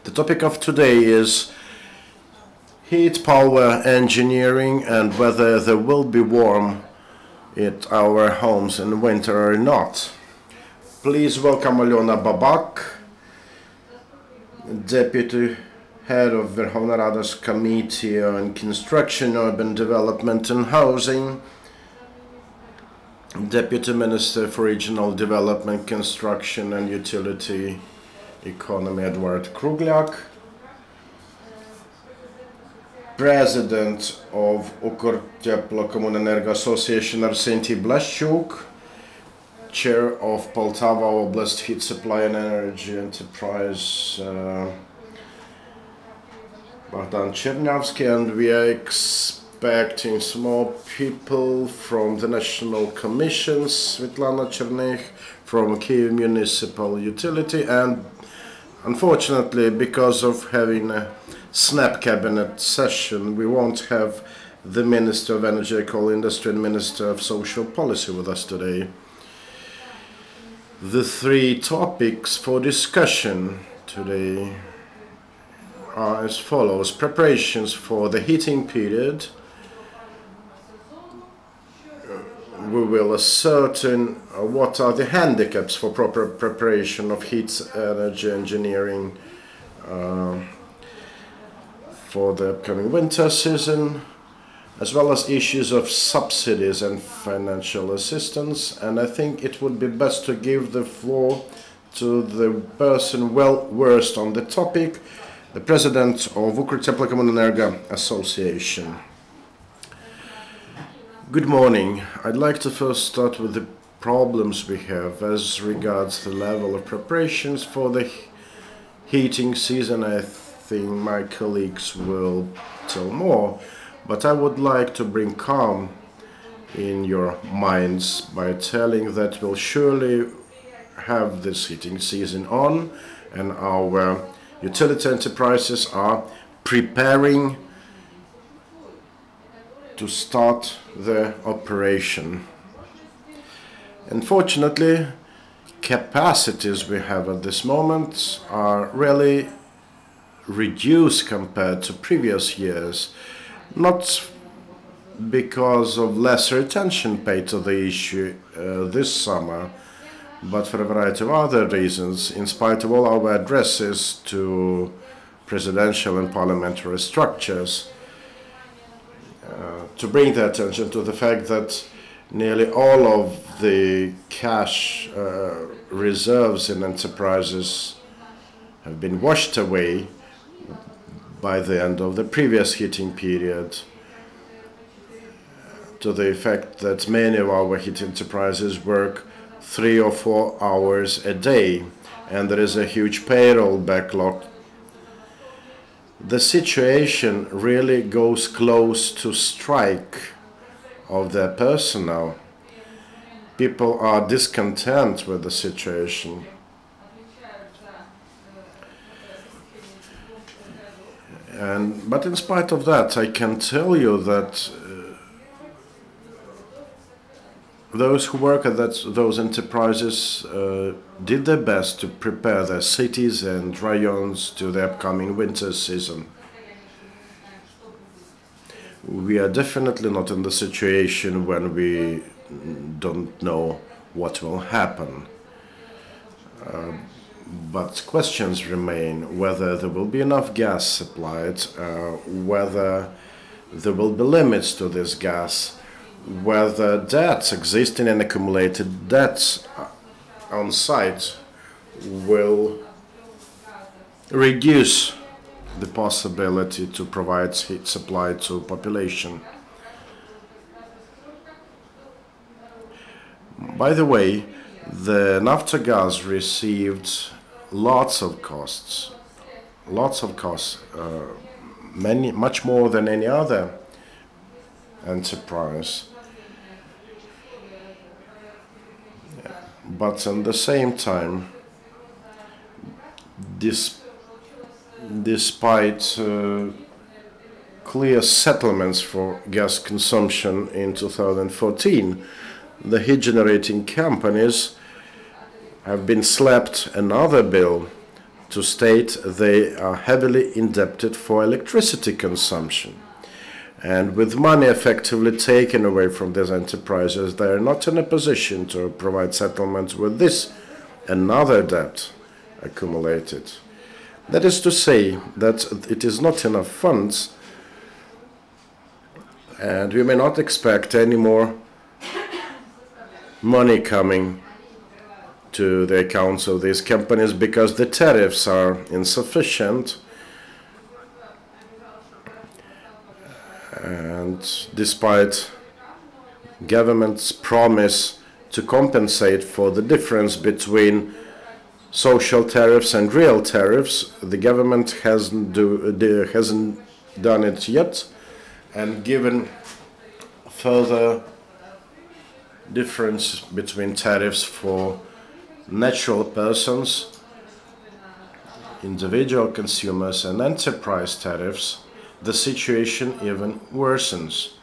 The topic of today is heat power engineering and whether there will be warm at our homes in winter or not. Please welcome Alyona Babak, Deputy Head of Verkhovna Rada's Committee on Construction, Urban Development and Housing, Deputy Minister for Regional Development, Construction and Utility Economy Eduard Kruglyak, President of Ukrteplokomunenerho Association Arsentiy Blashchuk, Chair of Poltava Oblast Heat Supply and Energy Enterprise Chernyavskyi, and we are expecting some more people from the National Commission, Svetlana Chernyavskyi from Kyiv Municipal Utility, and unfortunately, because of having a snap cabinet session, we won't have the Minister of Energy, Coal Industry and Minister of Social Policy with us today. The three topics for discussion today are as follows: preparations for the heating period. We will ascertain what are the handicaps for proper preparation of heat energy engineering for the upcoming winter season, as well as issues of subsidies and financial assistance. And I think it would be best to give the floor to the person well versed on the topic, the President of Ukrteplokomunenerho Association. Good morning. I'd like to first start with the problems we have as regards the level of preparations for the heating season. I think my colleagues will tell more, but I would like to bring calm in your minds by telling that we'll surely have this heating season on, and our utility enterprises are preparing to start the operation. Unfortunately, capacities we have at this moment are really reduced compared to previous years, not because of lesser attention paid to the issue this summer, but for a variety of other reasons, in spite of all our addresses to presidential and parliamentary structures, to bring the attention to the fact that nearly all of the cash reserves in enterprises have been washed away by the end of the previous heating period, to the effect that many of our heat enterprises work 3 or 4 hours a day, and there is a huge payroll backlog. The situation really goes close to strike of their personnel. People are discontent with the situation. But in spite of that, I can tell you that those who work at those enterprises did their best to prepare their cities and rayons to the upcoming winter season. We are definitely not in the situation when we don't know what will happen. But questions remain whether there will be enough gas supplied, whether there will be limits to this gas, whether debts, existing and accumulated debts on site, will reduce the possibility to provide heat supply to population. By the way, the Naftogaz received lots of costs, much more than any other enterprise. But at the same time, despite clear settlements for gas consumption in 2014, the heat generating companies have been slapped another bill to state they are heavily indebted for electricity consumption. And with money effectively taken away from these enterprises, they are not in a position to provide settlements with this and other debt accumulated. That is to say that it is not enough funds, and we may not expect any more money coming to the accounts of these companies because the tariffs are insufficient. And despite government's promise to compensate for the difference between social tariffs and real tariffs, the government hasn't done it yet, and given further difference between tariffs for natural persons, individual consumers, and enterprise tariffs, the situation even worsens.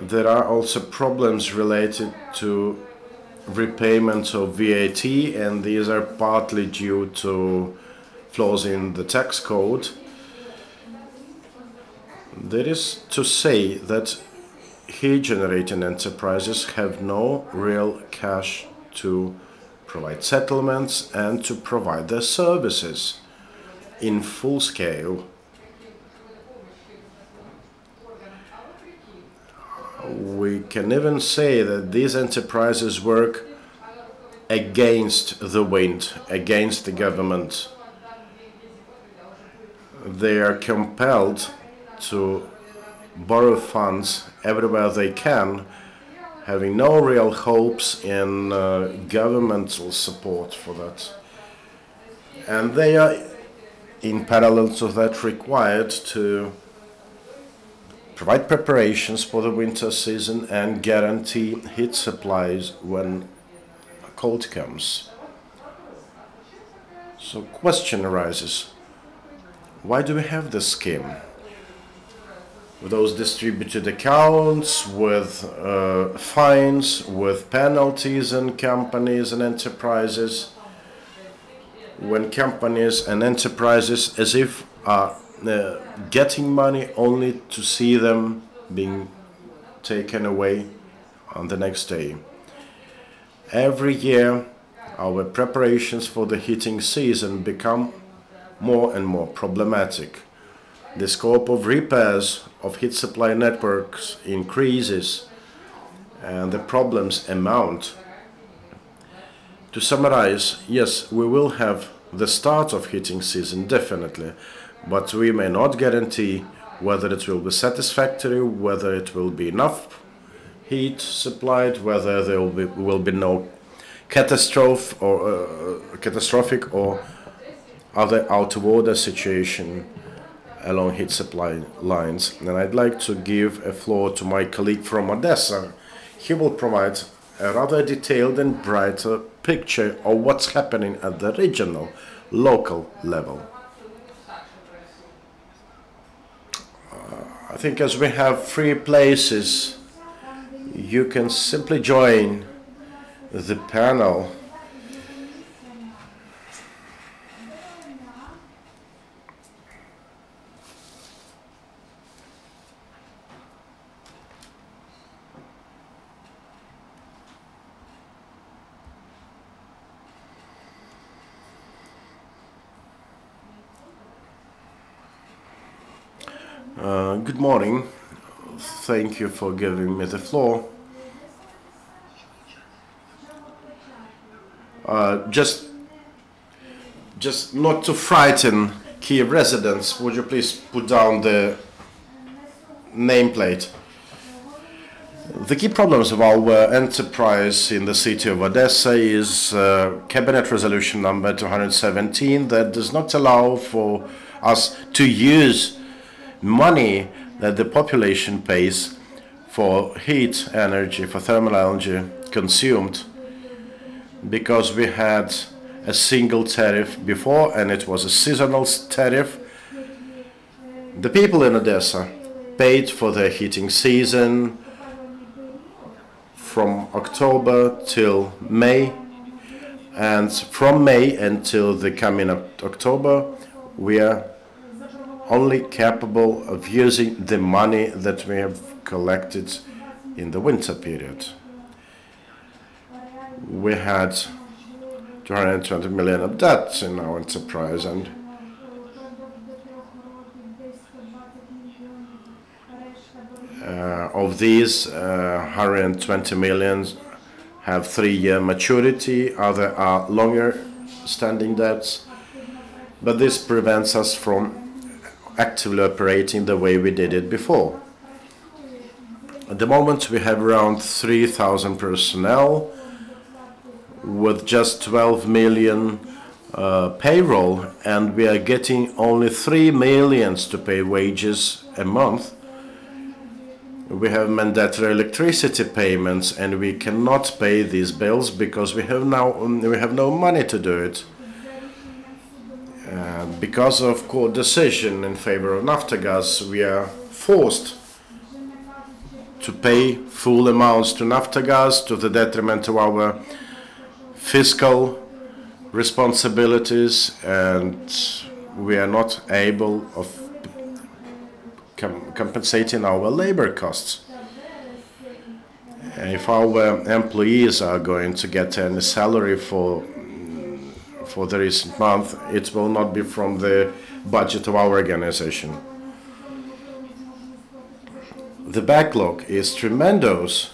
There are also problems related to repayment of VAT, and these are partly due to flaws in the tax code. That is to say that heat-generating enterprises have no real cash to provide settlements and to provide their services in full scale. We can even say that these enterprises work against the wind, against the government. They are compelled to borrow funds everywhere they can, having no real hopes in governmental support for that. And they are, in parallel to that, required to provide preparations for the winter season and guarantee heat supplies when cold comes. So question arises, why do we have this scheme? With those distributed accounts, with fines, with penalties in companies and enterprises, when companies and enterprises as if are getting money only to see them being taken away on the next day. Every year our preparations for the heating season become more and more problematic. The scope of repairs of heat supply networks increases and the problems amount. To summarize, yes, we will have the start of heating season definitely, but we may not guarantee whether it will be satisfactory, whether it will be enough heat supplied, whether there will be no catastrophic or other out of order situation along heat supply lines. And I'd like to give a floor to my colleague from Odessa. He will provide a rather detailed and brighter picture of what's happening at the regional, local level. I think as we have 3 places, you can simply join the panel. Good morning. Thank you for giving me the floor. Just not to frighten Kyiv residents, would you please put down the nameplate? The key problems of our enterprise in the city of Odessa is Cabinet Resolution number 217 that does not allow for us to use money that the population pays for heat energy, for thermal energy consumed, because we had a single tariff before and it was a seasonal tariff. The people in Odessa paid for their heating season from October till May, And from May until the coming October, we are only capable of using the money that we have collected in the winter period. We had 220 million of debt in our enterprise, and of these 120 million have 3-year maturity, other are longer standing debts, but this prevents us from actively operating the way we did it before. At the moment we have around 3,000 personnel with just 12 million payroll, and we are getting only 3 million to pay wages a month. We have mandatory electricity payments, and we cannot pay these bills because we have no money to do it. Because of court decision in favor of Naftogaz, we are forced to pay full amounts to Naftogaz to the detriment of our fiscal responsibilities, and we are not able of compensating our labor costs. If our employees are going to get any salary for the recent month, it will not be from the budget of our organization. The backlog is tremendous.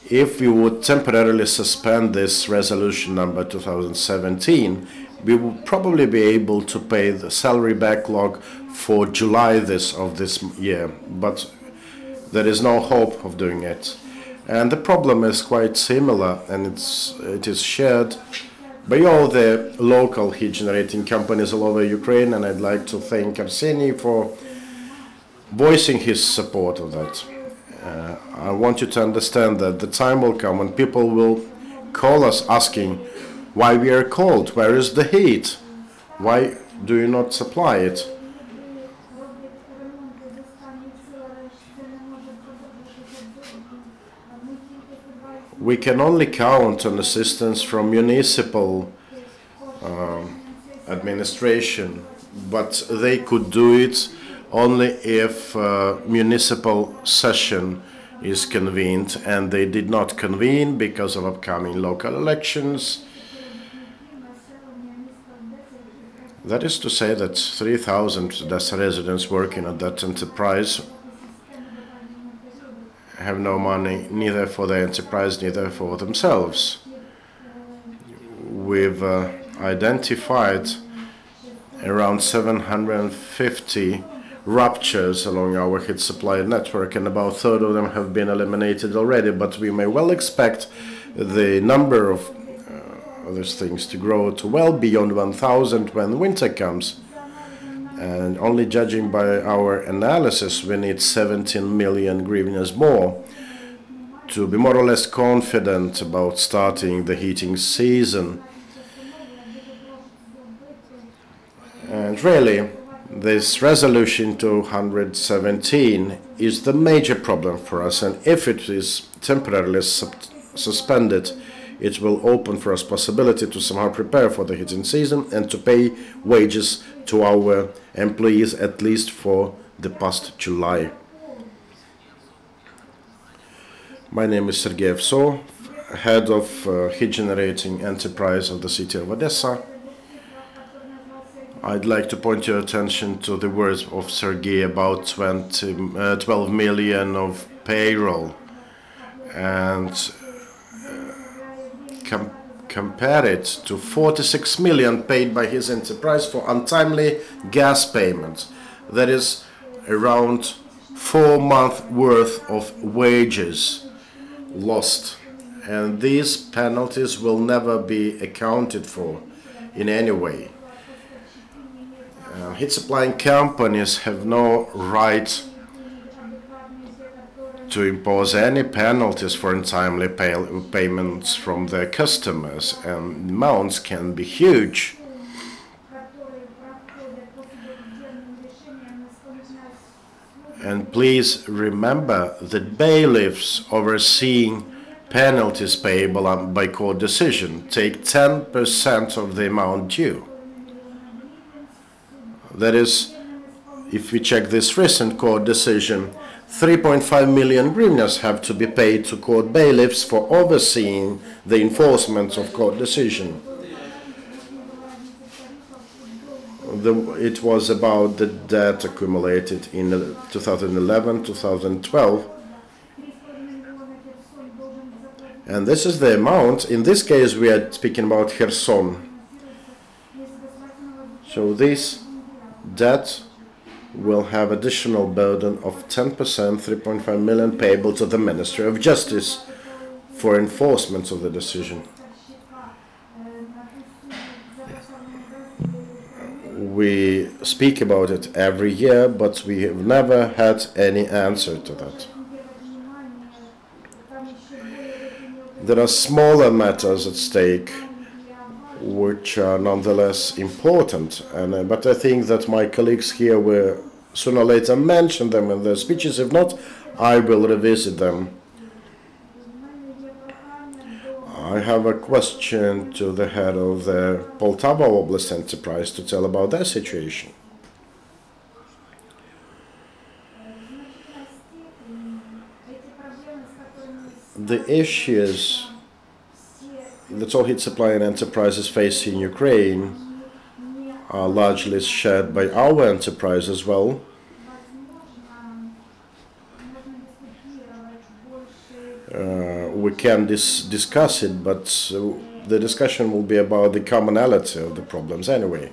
If we would temporarily suspend this resolution number 2017, we would probably be able to pay the salary backlog for July of this year, but there is no hope of doing it. And the problem is quite similar, and it is shared by all the local heat generating companies all over Ukraine, and I'd like to thank Arsentiy for voicing his support of that. I want you to understand that the time will come when people will call us asking why we are cold, where is the heat, why do you not supply it? We can only count on assistance from municipal administration, but they could do it only if municipal session is convened, and they did not convene because of upcoming local elections. That is to say that 3,000 Odessa residents working at that enterprise have no money, neither for the enterprise, neither for themselves. We've identified around 750 ruptures along our heat supply network, and about a third of them have been eliminated already, but we may well expect the number of those things to grow to well beyond 1,000 when winter comes. And only judging by our analysis, we need 17 million hryvnias more to be more or less confident about starting the heating season. And really, this resolution 217 is the major problem for us, and if it is temporarily suspended, it will open for us possibility to somehow prepare for the heating season and to pay wages to our employees at least for the past July. My name is Sergei Evso, head of heat generating enterprise of the city of Odessa. I'd like to point your attention to the words of Sergei about 12 million of payroll, and compare it to 46 million paid by his enterprise for untimely gas payments. That is around 4 months worth of wages lost, and these penalties will never be accounted for in any way. Heat supplying companies have no right to impose any penalties for untimely payments from their customers, and amounts can be huge. And please remember that bailiffs overseeing penalties payable by court decision take 10% of the amount due. That is, if we check this recent court decision, 3.5 million hryvnias have to be paid to court bailiffs for overseeing the enforcement of court decision. It was about the debt accumulated in 2011-2012. And this is the amount. In this case, we are speaking about Kherson. So this debt will have additional burden of 10%, 3.5 million payable to the Ministry of Justice for enforcement of the decision. We speak about it every year, but we have never had any answer to that. There are smaller matters at stake, which are nonetheless important, but I think that my colleagues here will sooner or later mention them in their speeches. If not, I will revisit them. I have a question to the head of the Poltava Oblast enterprise to tell about their situation. The issues that all heat supplying enterprises face in Ukraine are largely shared by our enterprise as well. We can discuss it, but the discussion will be about the commonality of the problems anyway.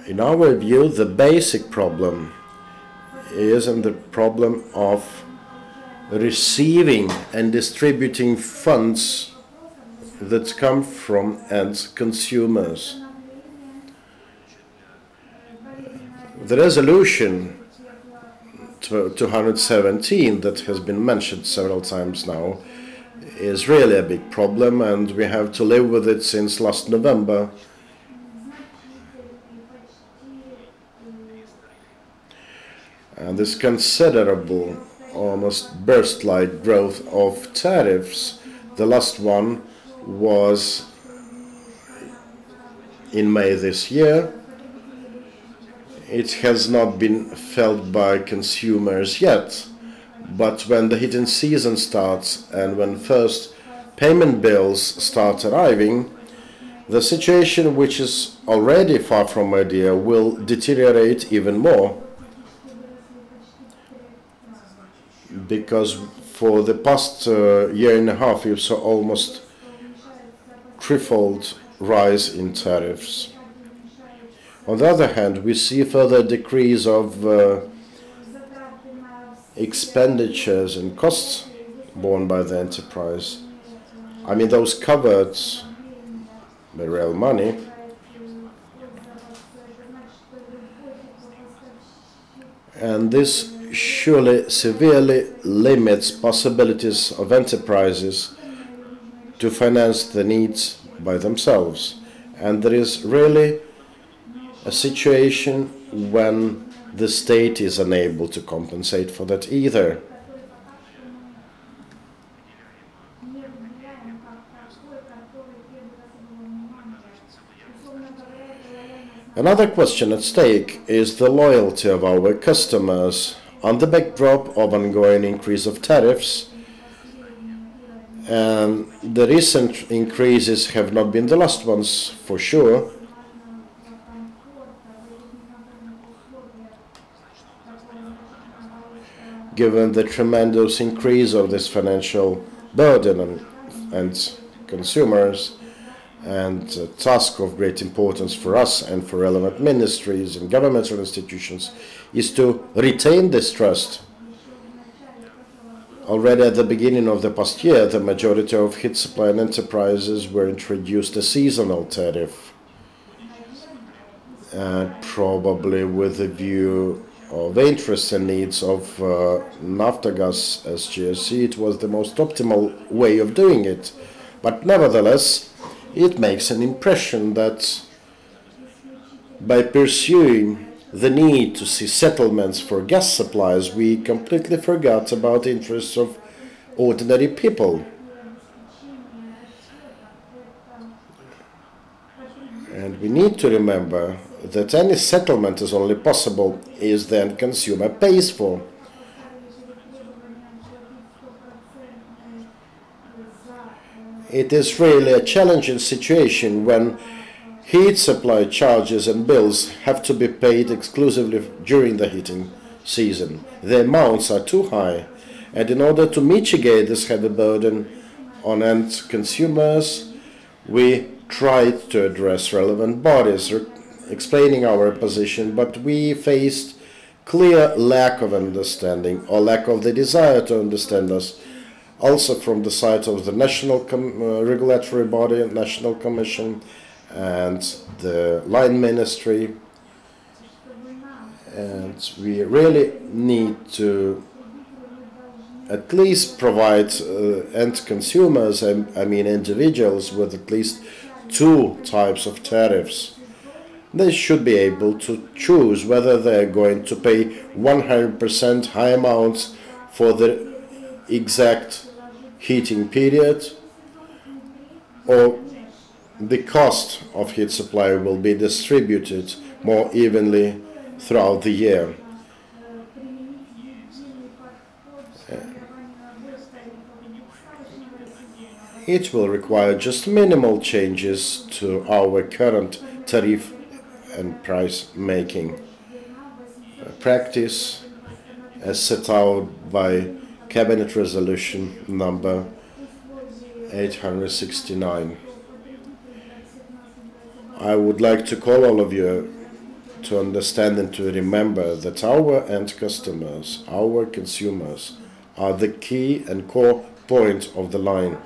In our view, the basic problem is the problem of receiving and distributing funds that come from end consumers. The resolution 217 that has been mentioned several times now is really a big problem, and we have to live with it since last November. And this considerable, almost burst-like growth of tariffs, the last one was in May this year. It has not been felt by consumers yet, but when the heating season starts and when first payment bills start arriving, the situation, which is already far from ideal, will deteriorate even more. Because for the past year and a half, we saw almost threefold rise in tariffs. On the other hand, we see further decrease of expenditures and costs borne by the enterprise. I mean, those covered by real money. And this surely severely limits possibilities of enterprises to finance the needs by themselves. And there is really a situation when the state is unable to compensate for that either. Another question at stake is the loyalty of our customers on the backdrop of ongoing increase of tariffs, and the recent increases have not been the last ones for sure. Given the tremendous increase of this financial burden and consumers, and a task of great importance for us and for relevant ministries and governmental institutions is to retain this trust. Already at the beginning of the past year, the majority of heat supply enterprises were introduced a seasonal tariff, probably with a view of the interests and needs of Naftogaz as GSC. It was the most optimal way of doing it, but nevertheless, it makes an impression that by pursuing the need to see settlements for gas supplies, we completely forgot about the interests of ordinary people. And we need to remember that any settlement is only possible if the end consumer pays for. It is really a challenging situation when heat supply charges and bills have to be paid exclusively during the heating season. The amounts are too high, and in order to mitigate this heavy burden on end consumers, we tried to address relevant bodies, explaining our position, but we faced clear lack of understanding or lack of the desire to understand us, also from the side of the national regulatory body, National Commission, and the line ministry. And we really need to at least provide end consumers, I mean individuals, with at least two types of tariffs. They should be able to choose whether they're going to pay 100% high amounts for the exact heating period, or the cost of heat supply will be distributed more evenly throughout the year. It will require just minimal changes to our current tariff and price making practice as set out by Cabinet Resolution number 869. I would like to call all of you to understand and to remember that our end customers, our consumers, are the key and core point of the line.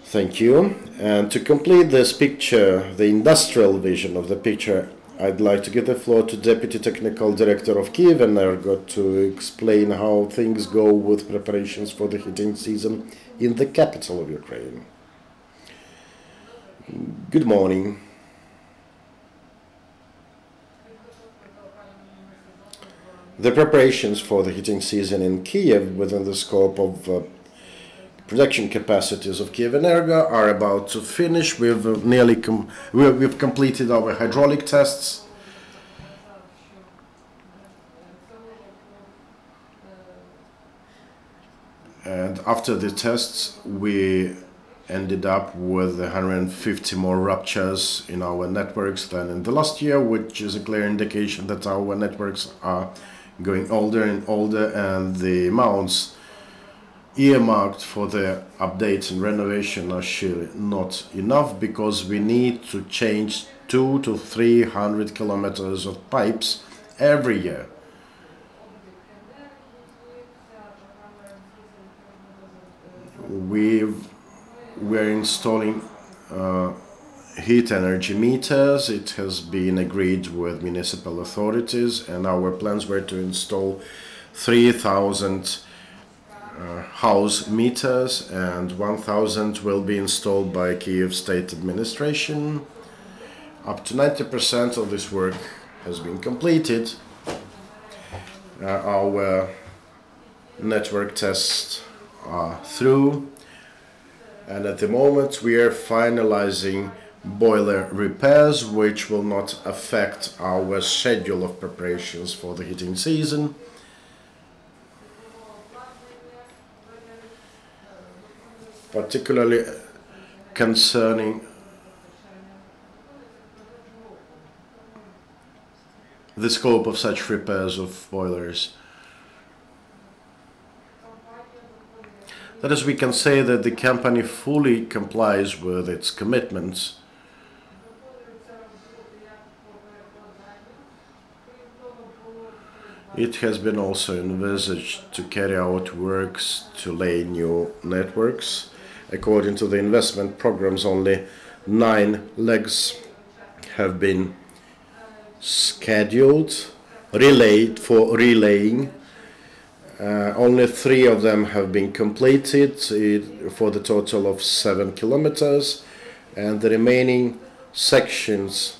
Thank you. And to complete this picture, the industrial vision of the picture, I'd like to give the floor to Deputy Technical Director of Kyivenergo to explain how things go with preparations for the heating season in the capital of Ukraine. Good morning. The preparations for the heating season in Kiev within the scope of production capacities of Kyivenergo are about to finish. We've completed our hydraulic tests. And after the tests, we ended up with 150 more ruptures in our networks than in the last year, which is a clear indication that our networks are going older and older, and the amounts earmarked for the updates and renovation are surely not enough, because we need to change 200 to 300 kilometers of pipes every year. We're installing heat energy meters. It has been agreed with municipal authorities, and our plans were to install 3,000 house meters, and 1,000 will be installed by Kyiv State Administration. Up to 90% of this work has been completed. Our network tests are through, and at the moment we are finalizing boiler repairs, which will not affect our schedule of preparations for the heating season. Particularly concerning the scope of such repairs of boilers. That is, we can say that the company fully complies with its commitments. It has been also envisaged to carry out works to lay new networks. According to the investment programs, only 9 legs have been scheduled, for relaying. Only 3 of them have been completed for the total of 7 kilometers, and the remaining sections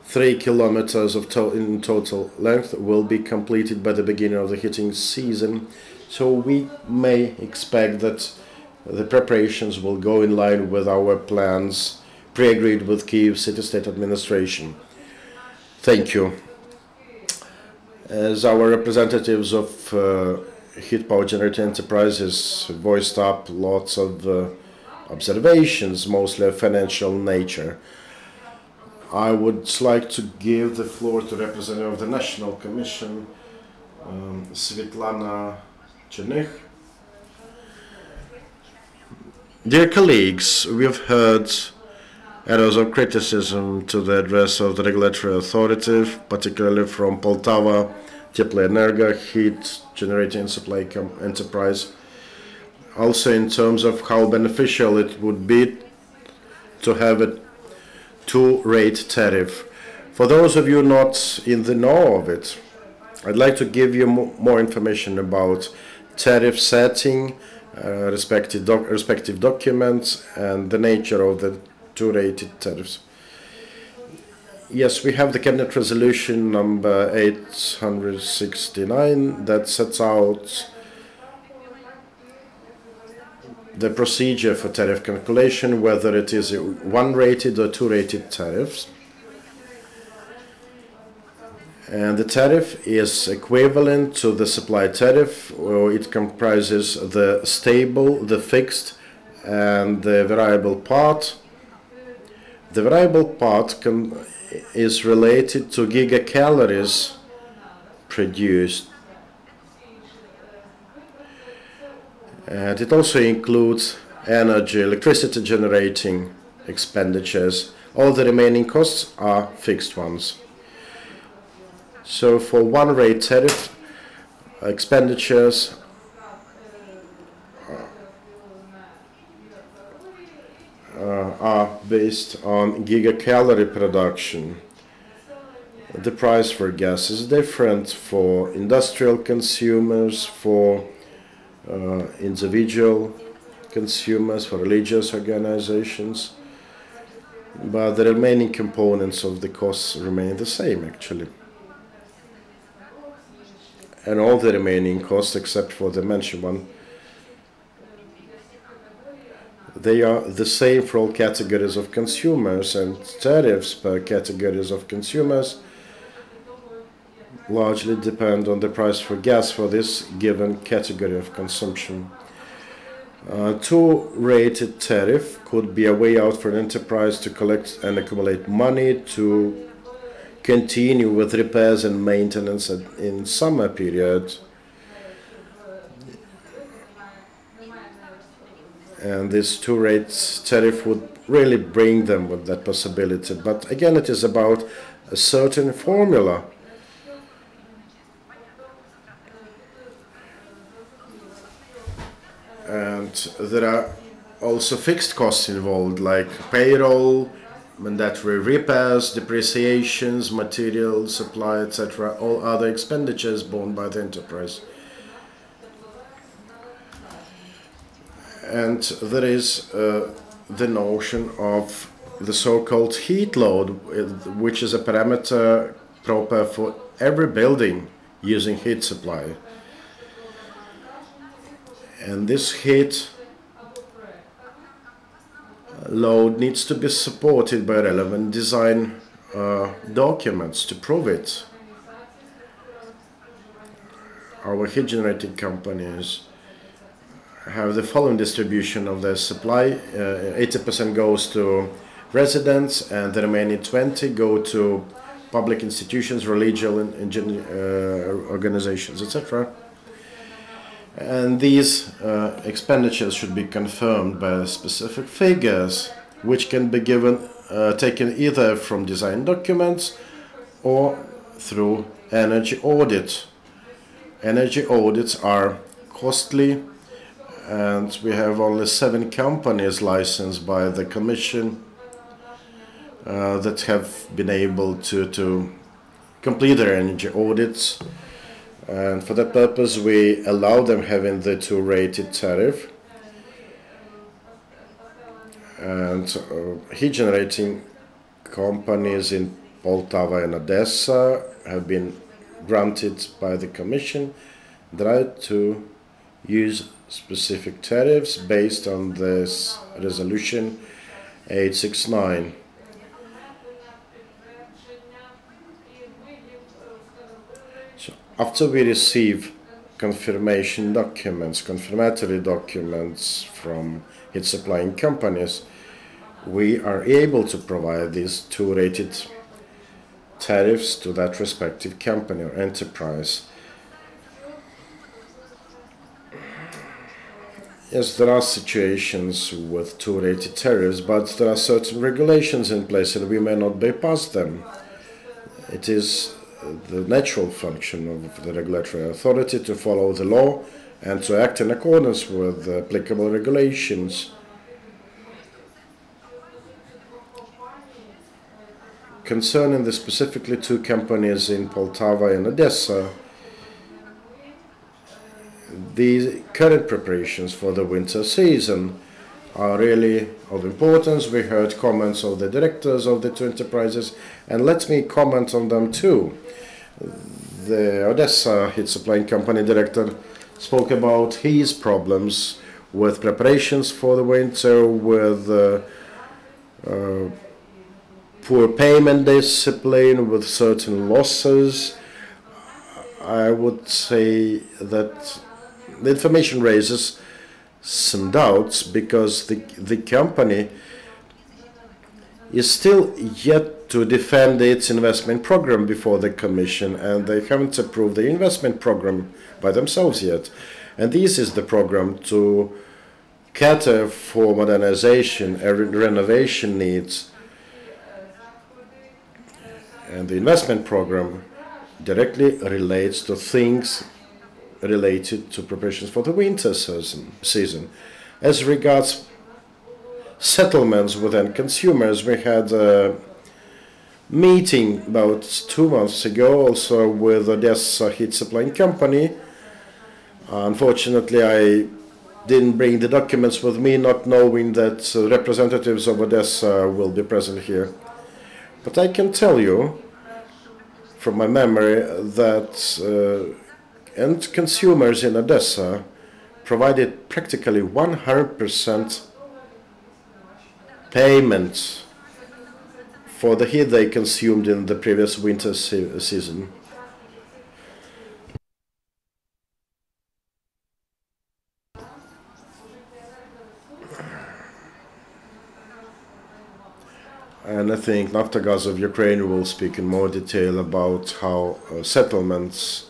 3 kilometers in total length will be completed by the beginning of the heating season. So we may expect that the preparations will go in line with our plans pre-agreed with Kyiv City-State Administration. Thank you. As our representatives of heat power generating enterprises voiced up lots of observations, mostly of financial nature, I would like to give the floor to the representative of the National Commission, Svetlana Chernych. Dear colleagues, we have heard arrows of criticism to the address of the regulatory authority, particularly from Poltavateploenerho, heat generating and supply enterprise. Also in terms of how beneficial it would be to have a two-rate tariff. For those of you not in the know of it, I'd like to give you more information about tariff setting, respective documents, and the nature of the two-rated tariffs. Yes, we have the Cabinet Resolution number 869 that sets out the procedure for tariff calculation, whether it is one-rated or two-rated tariffs. And the tariff is equivalent to the supply tariff, or it comprises the stable, the fixed, and the variable part. The variable part is related to gigacalories produced. And it also includes energy, electricity generating expenditures. All the remaining costs are fixed ones. So for one-rate tariff, expenditures are based on gigacalorie production. The price for gas is different for industrial consumers, for individual consumers, for religious organizations, but the remaining components of the costs remain the same actually. And all the remaining costs, except for the mentioned one, they are the same for all categories of consumers, and tariffs per categories of consumers largely depend on the price for gas for this given category of consumption. Two-rated tariff could be a way out for an enterprise to collect and accumulate money to continue with repairs and maintenance in summer period. And this two-rate tariff would really bring them with that possibility. But again, it is about a certain formula. And there are also fixed costs involved, like payroll, mandatory repairs, depreciations, material supply, etc., all other expenditures borne by the enterprise. And there is the notion of the so-called heat load, which is a parameter proper for every building using heat supply. And this heat load needs to be supported by relevant design documents to prove it. Our heat generating companies have the following distribution of their supply. 80% goes to residents, and the remaining 20% go to public institutions, religious organizations, etc. And these expenditures should be confirmed by specific figures, which can be taken either from design documents or through energy audit. Energy audits are costly, and we have only 7 companies licensed by the Commission that have been able to complete their energy audits. And for that purpose, we allow them having the two-rated tariff. And heat generating companies in Poltava and Odessa have been granted by the Commission the right to use specific tariffs based on this resolution 869. So after we receive confirmatory documents from heat supplying companies, we are able to provide these two rated tariffs to that respective company or enterprise. Yes, there are situations with two rated tariffs, but there are certain regulations in place and we may not bypass them. It is the natural function of the regulatory authority to follow the law and to act in accordance with the applicable regulations. Concerning the specifically two companies in Poltava and Odessa, the current preparations for the winter season are really of importance. We heard comments of the directors of the two enterprises, and let me comment on them too. The Odessa heat supplying company director spoke about his problems with preparations for the winter, with poor payment discipline, with certain losses. I would say that the information raises some doubts because the company is still yet to defend its investment program before the Commission, and they haven't approved the investment program by themselves yet. And this is the program to cater for modernization and renovation needs. And the investment program directly relates to things related to preparations for the winter season. As regards settlements with end consumers, we had a meeting about 2 months ago also with Odessa heat supplying company. Unfortunately, I didn't bring the documents with me, not knowing that representatives of Odessa will be present here. But I can tell you from my memory that end consumers in Odessa provided practically 100% payment for the heat they consumed in the previous winter season. And I think Naftogaz of Ukraine will speak in more detail about how settlements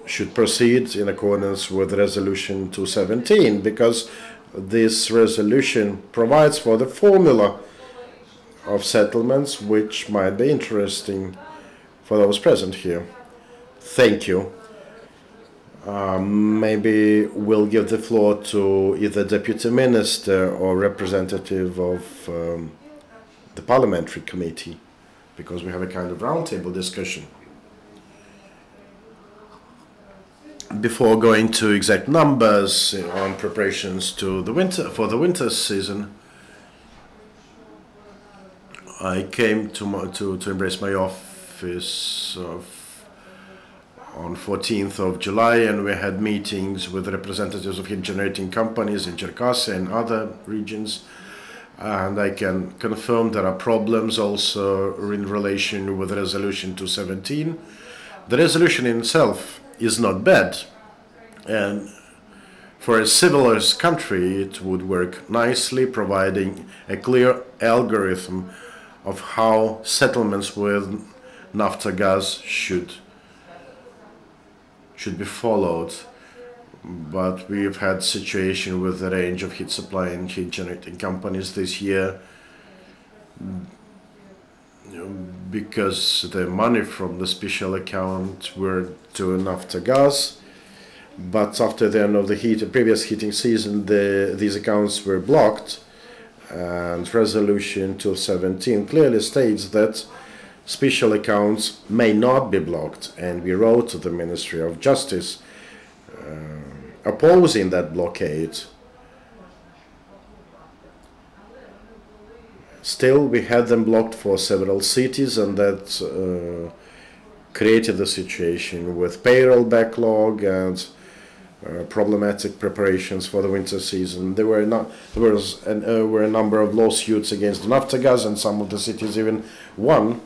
should proceed in accordance with Resolution 217, because this resolution provides for the formula of settlements, which might be interesting for those present here. Thank you. Maybe we'll give the floor to either Deputy Minister or representative of the Parliamentary Committee, because we have a kind of roundtable discussion. Before going to exact numbers on preparations for the winter season, I came to embrace my office on 14th of July, and we had meetings with representatives of heat generating companies in Cherkasy and other regions. And I can confirm there are problems also in relation with Resolution 217. The resolution in itself is not bad, and for a civilized country it would work nicely, providing a clear algorithm of how settlements with Naftogaz should be followed. But we've had situation with a range of heat supply and heat generating companies this year, because the money from the special account were to Naftogaz, but after the end of the previous heating season, these accounts were blocked, and Resolution 217 clearly states that special accounts may not be blocked, and we wrote to the Ministry of Justice opposing that blockade. Still, we had them blocked for several cities, and that created the situation with payroll backlog and problematic preparations for the winter season. There were a number of lawsuits against the Naftogaz, and some of the cities even won.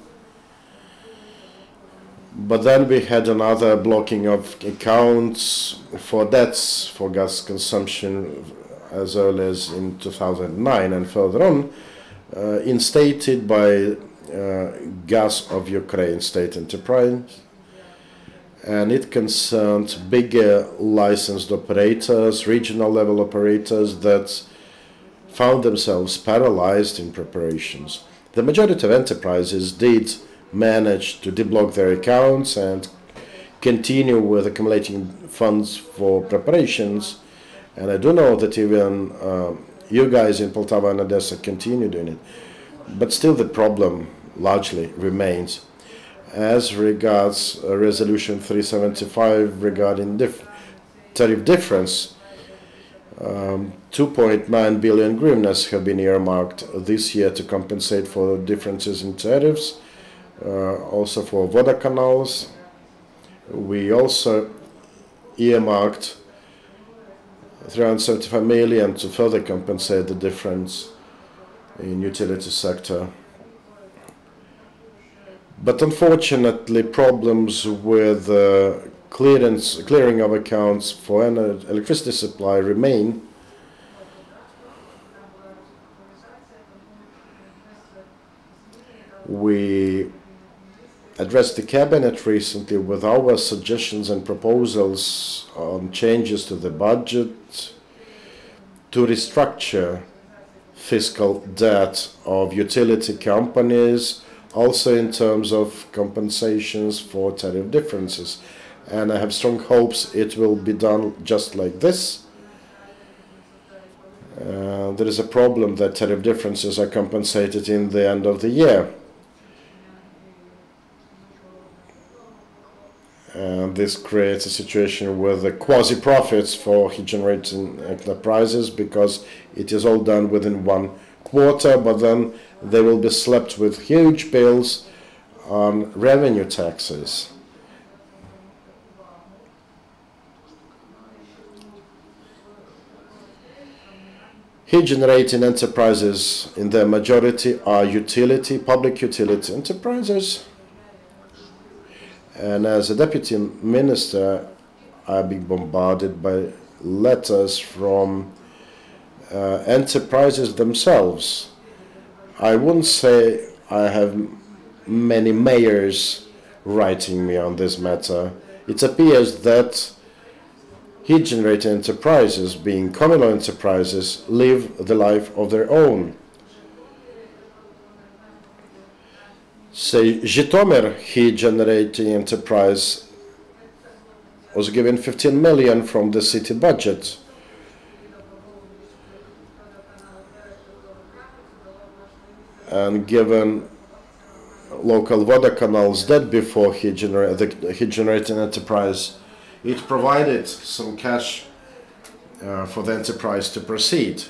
But then we had another blocking of accounts for debts for gas consumption as early as in 2009 and further on, instated by Gas of Ukraine state enterprise, and it concerned bigger licensed operators, regional level operators that found themselves paralyzed in preparations. The majority of enterprises did manage to deblock their accounts and continue with accumulating funds for preparations, and I do know that even you guys in Poltava and Odessa continue doing it, but still the problem largely remains. As regards Resolution 375 regarding tariff difference, 2.9 billion hryvnias have been earmarked this year to compensate for differences in tariffs, also for water canals. We also earmarked 375 million to further compensate the difference in utility sector. But unfortunately, problems with clearing of accounts for electricity supply remain. We addressed the cabinet recently with our suggestions and proposals on changes to the budget to restructure fiscal debt of utility companies, also in terms of compensations for tariff differences. And I have strong hopes it will be done just like this. There is a problem that tariff differences are compensated in the end of the year. And this creates a situation with the quasi-profits for heat-generating enterprises, because it is all done within 1 quarter, but then they will be slapped with huge bills on revenue taxes. Heat-generating enterprises in their majority are public utility enterprises. And as a deputy minister, I've been bombarded by letters from enterprises themselves. I wouldn't say I have many mayors writing me on this matter. It appears that heat-generating enterprises, being communal enterprises, live the life of their own. Say, Zhytomyr heat-generating enterprise was given 15 million from the city budget. And given local water canals dead before the heat-generating enterprise, it provided some cash for the enterprise to proceed.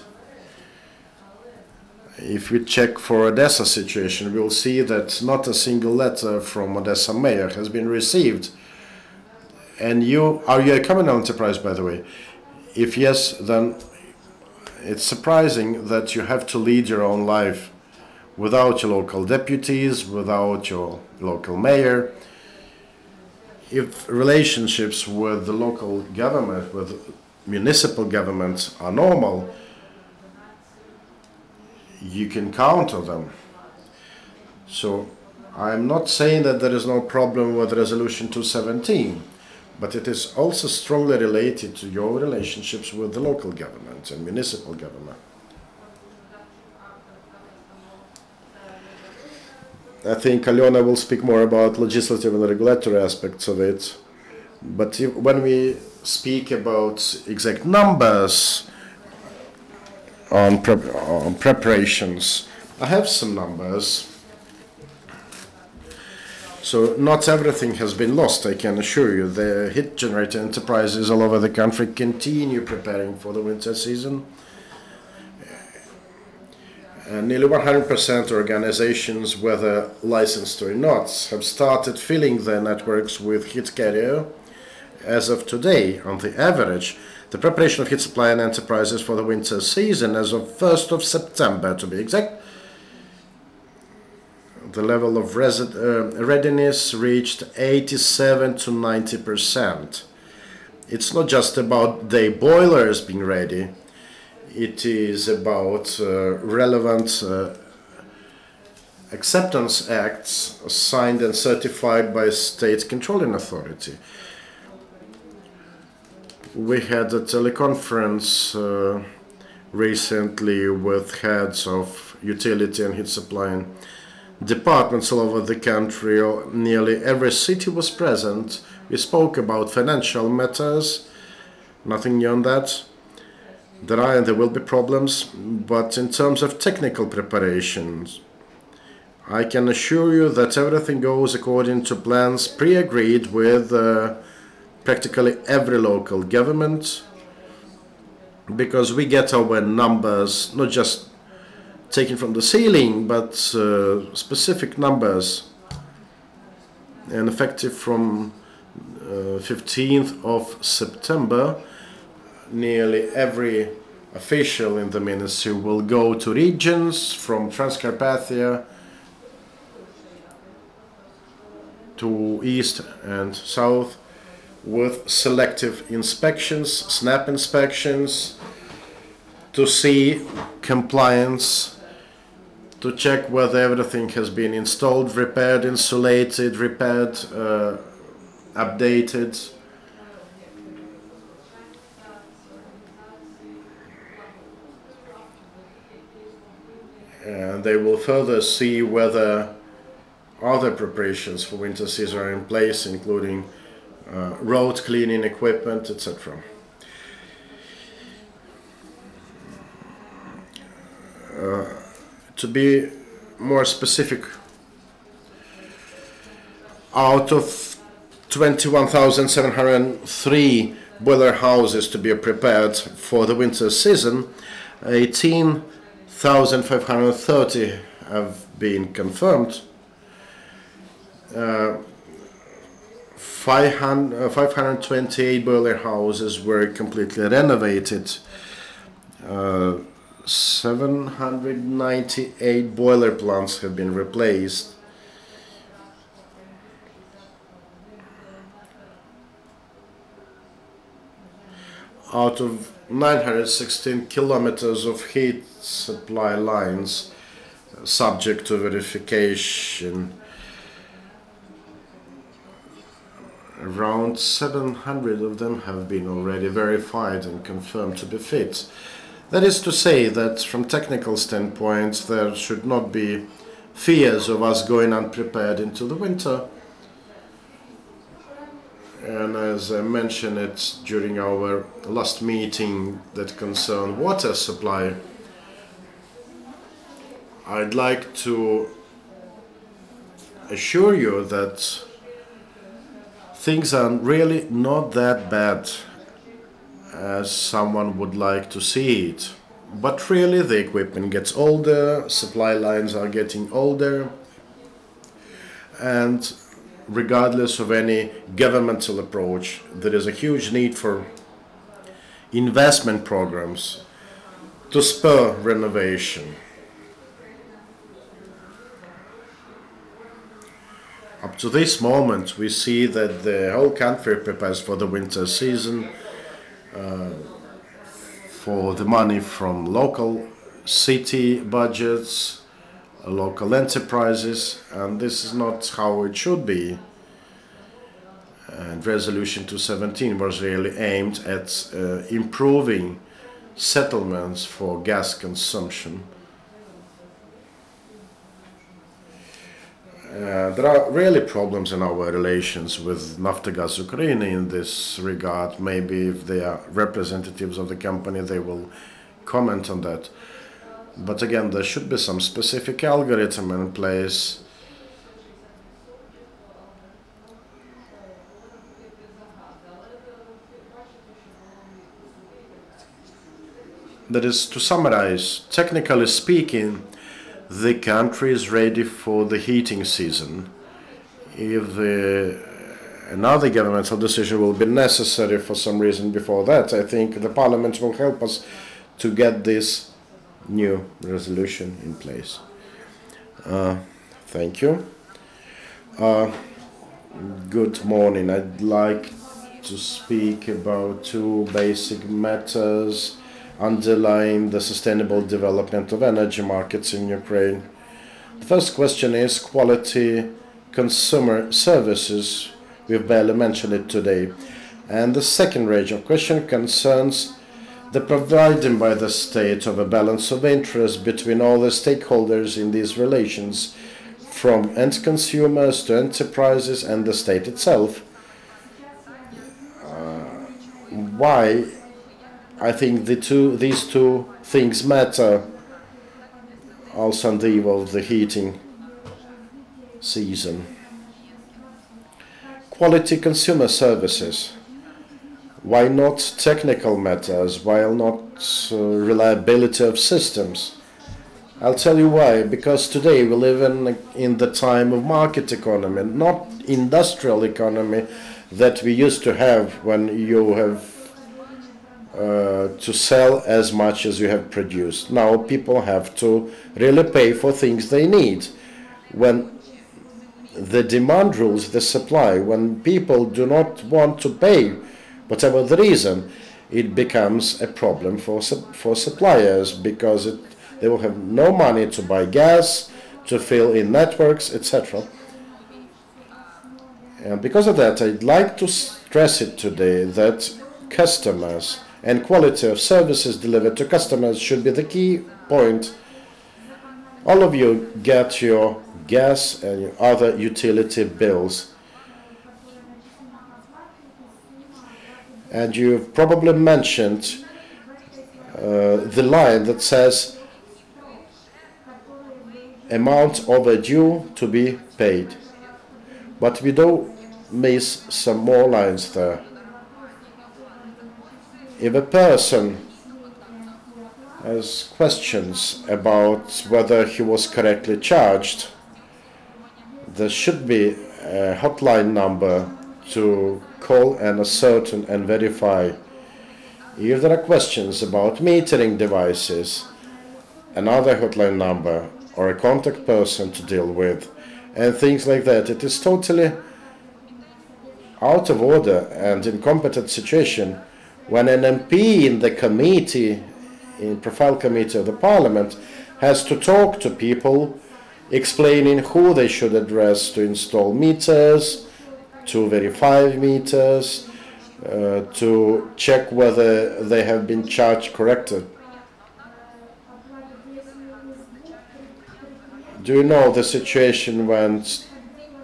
If we check for Odessa situation, we'll see that not a single letter from Odessa mayor has been received. And are you a communal enterprise, by the way? If yes, then it's surprising that you have to lead your own life without your local deputies, without your local mayor. If relationships with the local government, with municipal government are normal, you can count on them. So I'm not saying that there is no problem with Resolution 217, but it is also strongly related to your relationships with the local government and municipal government. I think Alyona will speak more about legislative and regulatory aspects of it. But when we speak about exact numbers on preparations, I have some numbers. So not everything has been lost, I can assure you. The heat-generating enterprises all over the country continue preparing for the winter season. And nearly 100% organizations, whether licensed or not, have started filling their networks with heat carrier. As of today, on the average, the preparation of heat supply and enterprises for the winter season, as of 1st of September to be exact, the level of readiness reached 87 to 90%. It's not just about the boilers being ready, it is about relevant acceptance acts signed and certified by state controlling authority. We had a teleconference recently with heads of utility and heat supply departments all over the country. Nearly every city was present. We spoke about financial matters, nothing new on that. There are and there will be problems, but in terms of technical preparations, I can assure you that everything goes according to plans pre-agreed with practically every local government, because we get our numbers not just taken from the ceiling, but specific numbers, and effective from 15th of September, nearly every official in the ministry will go to regions from Transcarpathia to east and south with selective inspections, snap inspections, to see compliance, to check whether everything has been installed, repaired, insulated, repaired, updated. And they will further see whether other preparations for winter season are in place, including road cleaning equipment, etc. To be more specific, out of 21,703 boiler houses to be prepared for the winter season, 18,530 have been confirmed. 528 boiler houses were completely renovated. 798 boiler plants have been replaced. Out of 916 kilometers of heat supply lines subject to verification, around 700 of them have been already verified and confirmed to be fit. That is to say that from technical standpoint there should not be fears of us going unprepared into the winter. And as I mentioned it during our last meeting that concerned water supply, I'd like to assure you that things are really not that bad as someone would like to see it. But really the equipment gets older, supply lines are getting older, and regardless of any governmental approach, there is a huge need for investment programs to spur renovation. Up to this moment, we see that the whole country prepares for the winter season, for the money from local city budgets, local enterprises, and this is not how it should be. And Resolution 217 was really aimed at improving settlements for gas consumption. There are really problems in our relations with Naftogaz Ukraine in this regard. Maybe if they are representatives of the company, they will comment on that. But again, there should be some specific algorithm in place that is, to summarize, technically speaking, the country is ready for the heating season. If another governmental decision will be necessary for some reason before that, I think the Parliament will help us to get this new resolution in place. Thank you. Good morning. I'd like to speak about two basic matters underlying the sustainable development of energy markets in Ukraine. The first question is quality consumer services. We've barely mentioned it today. And the second range of question concerns the providing by the state of a balance of interest between all the stakeholders in these relations, from end consumers to enterprises and the state itself. Why I think these two things matter also on the eve of the heating season. Quality consumer services. Why not technical matters? Why not reliability of systems? I'll tell you why. Because today we live in the time of market economy, not industrial economy that we used to have when you have to sell as much as you have produced. Now people have to really pay for things they need. When the demand rules the supply, when people do not want to pay, whatever the reason, it becomes a problem for suppliers, because they will have no money to buy gas, to fill in networks, etc. And because of that, I'd like to stress it today that customers and quality of services delivered to customers should be the key point. All of you get your gas and your other utility bills. And you've probably mentioned the line that says amount overdue to be paid. But we do miss some more lines there. If a person has questions about whether he was correctly charged, there should be a hotline number to call and ascertain and verify. If there are questions about metering devices, another hotline number or a contact person to deal with, and things like that. It is totally out of order and incompetent situation when an MP in the committee, in profile committee of the parliament, has to talk to people explaining who they should address to install meters, to verify meters, to check whether they have been charged correctly. Do you know the situation when,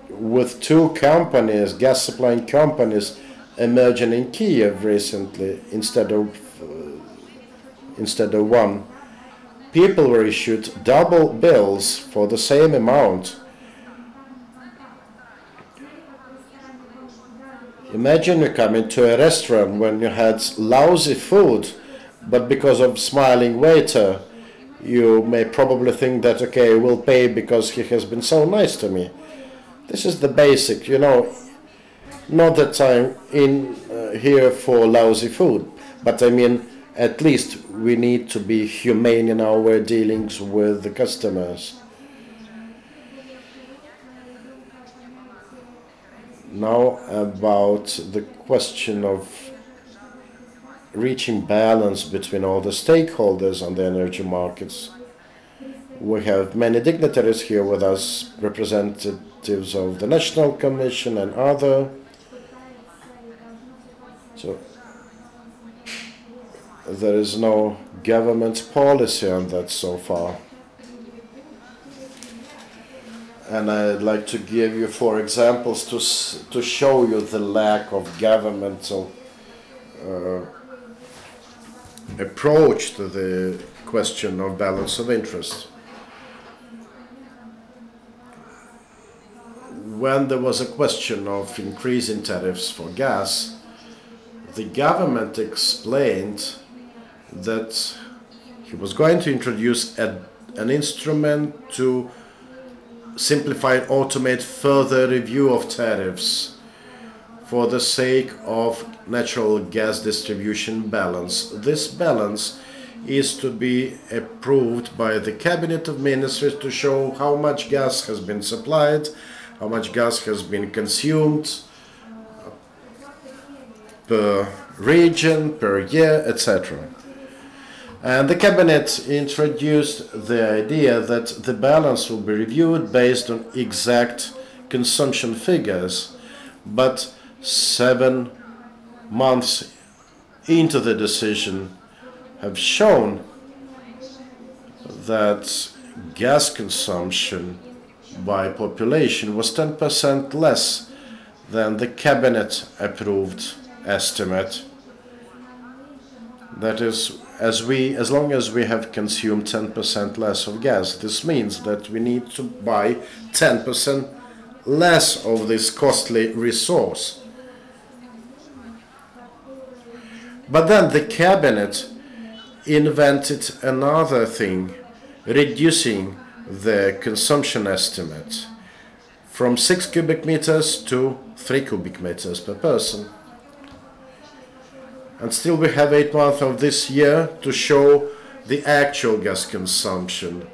with two companies, gas supplying companies, emerging in Kyiv recently instead of one, people were issued double bills for the same amount. Imagine you come into a restaurant when you had lousy food, but because of smiling waiter, you may probably think that, okay, we'll pay because he has been so nice to me. This is the basic, you know. Not that I'm in here for lousy food, but I mean, at least we need to be humane in our dealings with the customers. Now about the question of reaching balance between all the stakeholders on the energy markets. We have many dignitaries here with us, representatives of the National Commission and other. So there is no government policy on that so far. And I'd like to give you 4 examples to show you the lack of governmental approach to the question of balance of interest. When there was a question of increasing tariffs for gas, the government explained that he was going to introduce an instrument to simplify and automate further review of tariffs for the sake of natural gas distribution balance. This balance is to be approved by the Cabinet of Ministers to show how much gas has been supplied, how much gas has been consumed per region, per year, etc. And the Cabinet introduced the idea that the balance will be reviewed based on exact consumption figures, but 7 months into the decision have shown that gas consumption by population was 10% less than the Cabinet approved estimate. That is, as long as we have consumed 10% less of gas, this means that we need to buy 10% less of this costly resource. But then the Cabinet invented another thing, reducing the consumption estimate from 6 cubic meters to 3 cubic meters per person. And still we have 8 months of this year to show the actual gas consumption,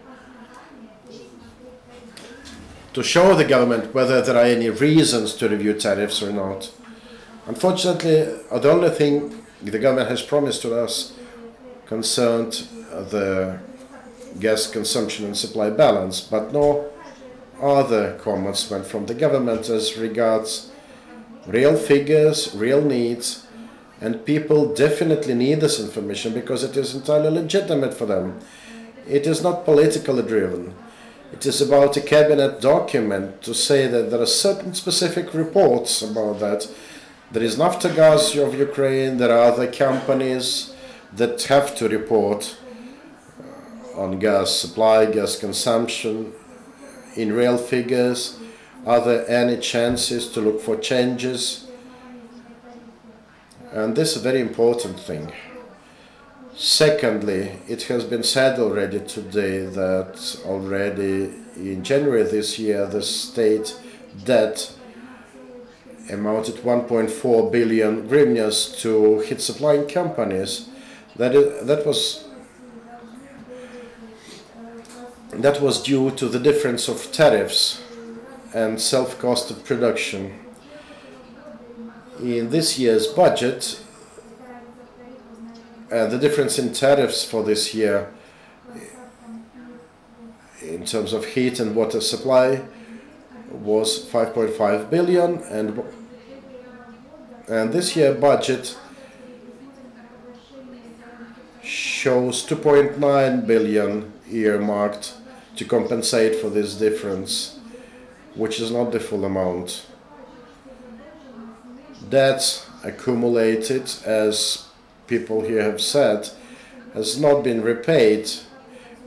to show the government whether there are any reasons to review tariffs or not. Unfortunately, the only thing the government has promised to us concerned the gas consumption and supply balance, but no other comments went from the government as regards real figures, real needs, and people definitely need this information because it is entirely legitimate for them. It is not politically driven. It is about a cabinet document to say that there are certain specific reports about that. There is Naftogaz of Ukraine, there are other companies that have to report on gas supply, gas consumption in real figures. Are there any chances to look for changes? And this is a very important thing. Secondly, it has been said already today that already in January this year the state debt amounted 1.4 billion hryvnias to heat supplying companies. That was due to the difference of tariffs and self-cost of production. In this year's budget, the difference in tariffs for this year in terms of heat and water supply was 5.5 billion, and this year budget shows 2.9 billion earmarked to compensate for this difference, which is not the full amount. Debt accumulated, as people here have said, has not been repaid,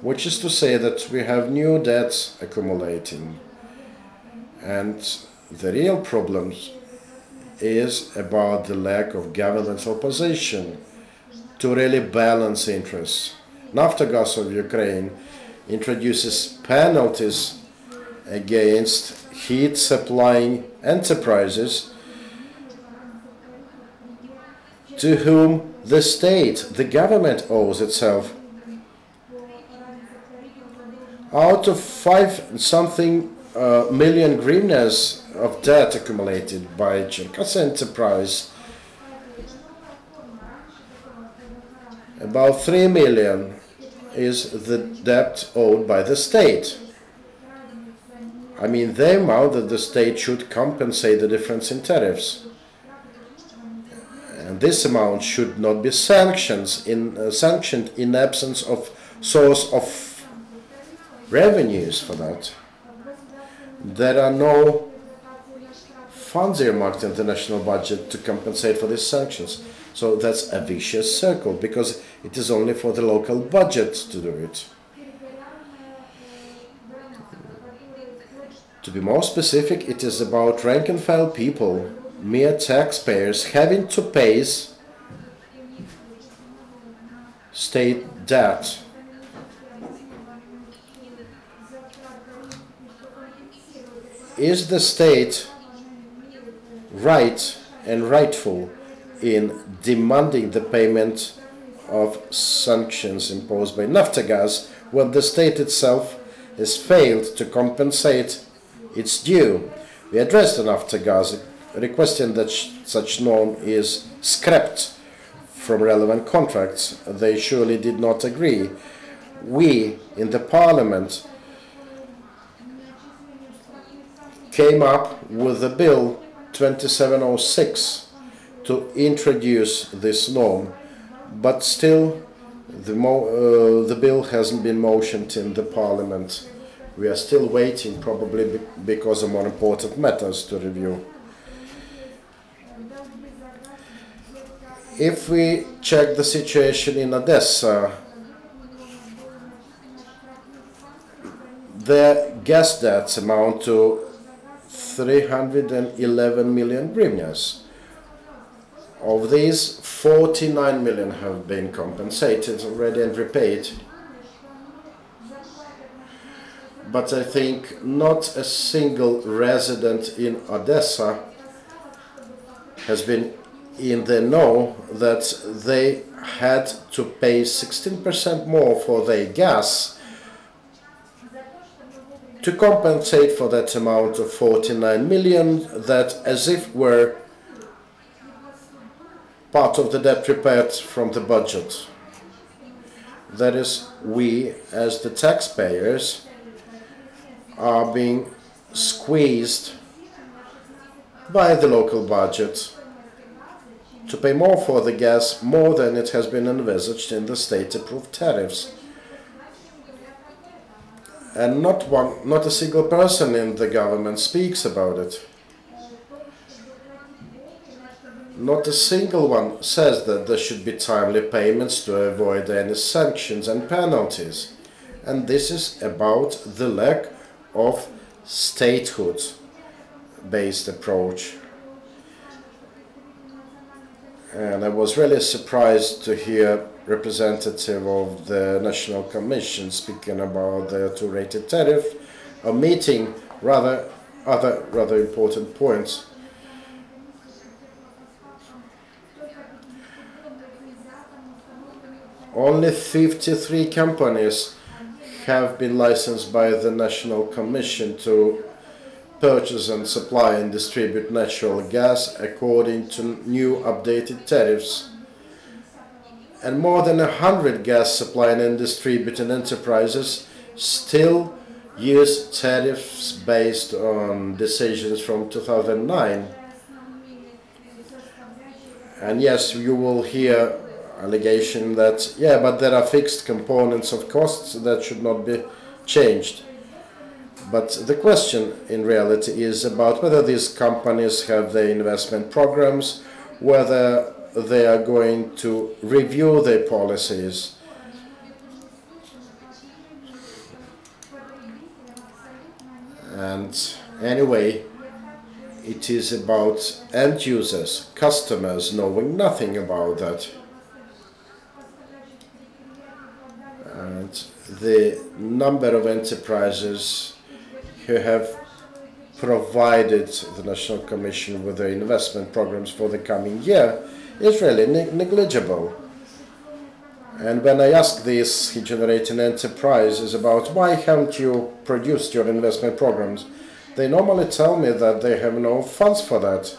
which is to say that we have new debts accumulating. And the real problem is about the lack of government opposition to really balance interests. Naftogaz of Ukraine introduces penalties against heat supplying enterprises to whom the state, the government, owes itself. Out of 5-something million hryvnias of debt accumulated by Chernyavskyi enterprise, about 3 million is the debt owed by the state. I mean, the amount that the state should compensate the difference in tariffs. And this amount should not be sanctioned in absence of source of revenues for that. There are no funds earmarked in the national budget to compensate for these sanctions. So that's a vicious circle, because it is only for the local budget to do it. To be more specific, it is about rank-and-file people, mere taxpayers, having to pay state debt. is the state right and rightful in demanding the payment of sanctions imposed by Naftogaz when the state itself has failed to compensate its due? We addressed the Naftogaz, requesting that such norm is scrapped from relevant contracts. They surely did not agree. We in the parliament came up with a bill 2706 to introduce this norm, but still the bill hasn't been motioned in the parliament. We are still waiting, probably because of more important matters to review. If we check the situation in Odessa, the gas debts amount to 311 million hryvnias. Of these, 49 million have been compensated already and repaid. But I think not a single resident in Odessa has been in the know that they had to pay 16% more for their gas to compensate for that amount of 49 million that, as if were part of the debt prepared from the budget. That is, we as the taxpayers are being squeezed by the local budget to pay more for the gas, more than it has been envisaged in the state-approved tariffs. And not a single person in the government speaks about it. Not a single one says that there should be timely payments to avoid any sanctions and penalties. And this is about the lack of statehood-based approach. And I was really surprised to hear representative of the National Commission speaking about the two-rated tariff, omitting rather important points. Only 53 companies have been licensed by the National Commission to purchase and supply and distribute natural gas according to new updated tariffs. And more than 100 gas supplying and distributing enterprises still use tariffs based on decisions from 2009. And yes, you will hear allegation that, yeah, but there are fixed components of costs that should not be changed. But the question in reality is about whether these companies have their investment programs, whether they are going to review their policies. And anyway, it is about end users, customers knowing nothing about that. And the number of enterprises who have provided the National Commission with their investment programs for the coming year is really negligible. And when I ask these generating enterprises about why haven't you produced your investment programs, they normally tell me that they have no funds for that.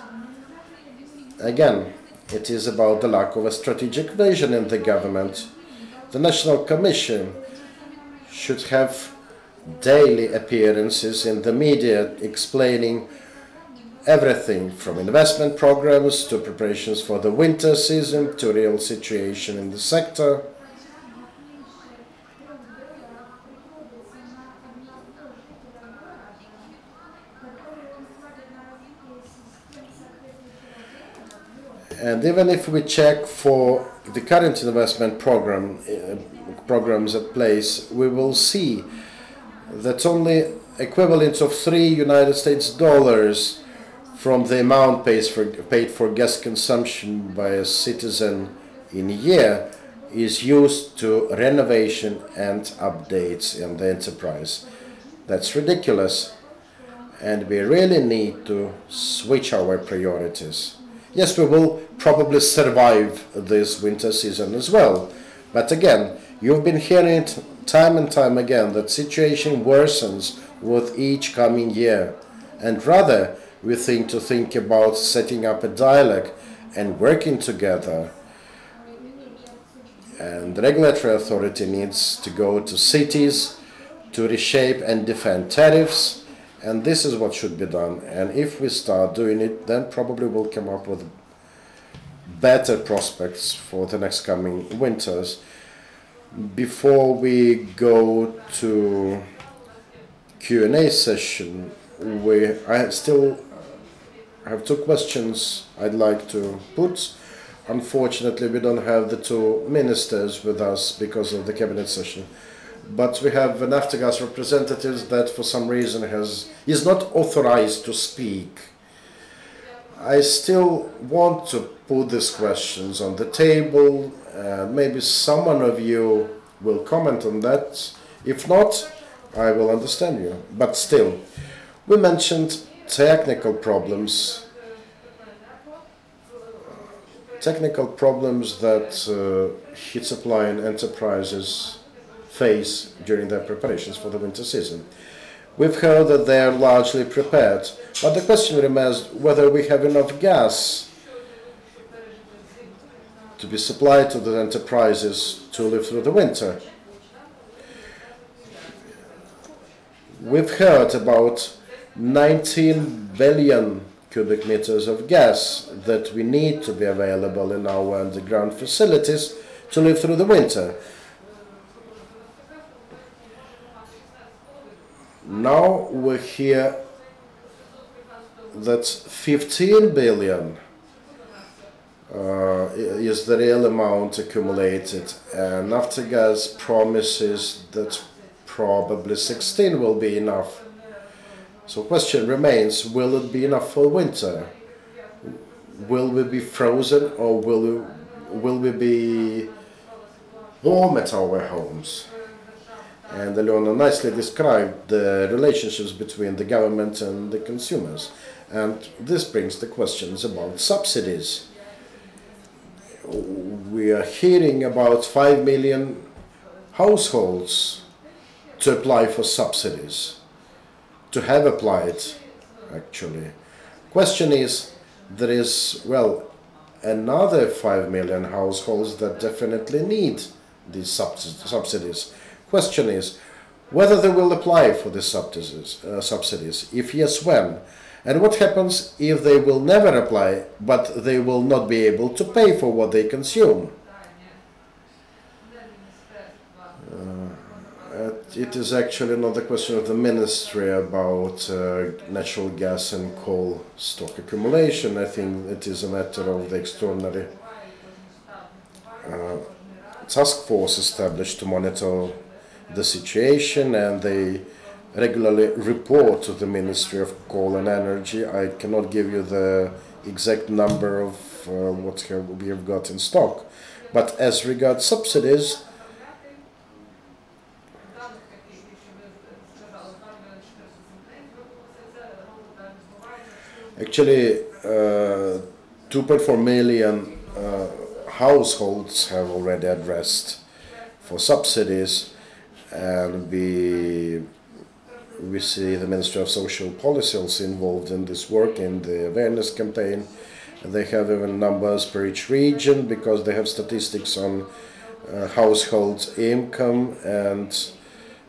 Again, it is about the lack of a strategic vision in the government. The National Commission should have daily appearances in the media explaining everything from investment programs to preparations for the winter season to real situation in the sector. And even if we check for the current investment programs at place, we will see that only equivalent of $3 from the amount paid for gas consumption by a citizen in a year is used to renovation and updates in the enterprise. That's ridiculous. and we really need to switch our priorities. Yes, we will probably survive this winter season as well, but again, you've been hearing it time and time again that situation worsens with each coming year, and rather we think about setting up a dialogue and working together. And the regulatory authority needs to go to cities to reshape and defend tariffs, and this is what should be done. And if we start doing it, then probably we'll come up with better prospects for the next coming winters. Before we go to Q&A session, I still have two questions I'd like to put. Unfortunately, we don't have the two ministers with us because of the cabinet session, but we have the Naftogaz representatives that for some reason is not authorized to speak. I still want to put these questions on the table, and maybe someone of you will comment on that. If not, I will understand you. But still, we mentioned technical problems that heat supplying enterprises face during their preparations for the winter season. We've heard that they are largely prepared, but the question remains whether we have enough gas to be supplied to the enterprises to live through the winter. We've heard about 19 billion cubic meters of gas that we need to be available in our underground facilities to live through the winter. Now we hear that 15 billion is the real amount accumulated, and Naftogaz promises that probably 16 will be enough. So question remains, will it be enough for winter? Will we be frozen, or will we be warm at our homes? And Alyona nicely described the relationships between the government and the consumers. And this brings the questions about subsidies. We are hearing about 5 million households to apply for subsidies, to have applied, actually. Question is, there is, well, another 5 million households that definitely need these subsidies. Question is whether they will apply for the subsidies. If yes, when? And what happens if they will never apply, but they will not be able to pay for what they consume? It is actually not a question of the ministry about natural gas and coal stock accumulation. I think it is a matter of the extraordinary task force established to monitor the situation, and they regularly report to the Ministry of Coal and Energy. I cannot give you the exact number of what we have got in stock, but as regards subsidies, actually 2.4 million households have already addressed for subsidies, and we see the Ministry of Social Policy also involved in this work, in the awareness campaign. They have even numbers per each region because they have statistics on household income, and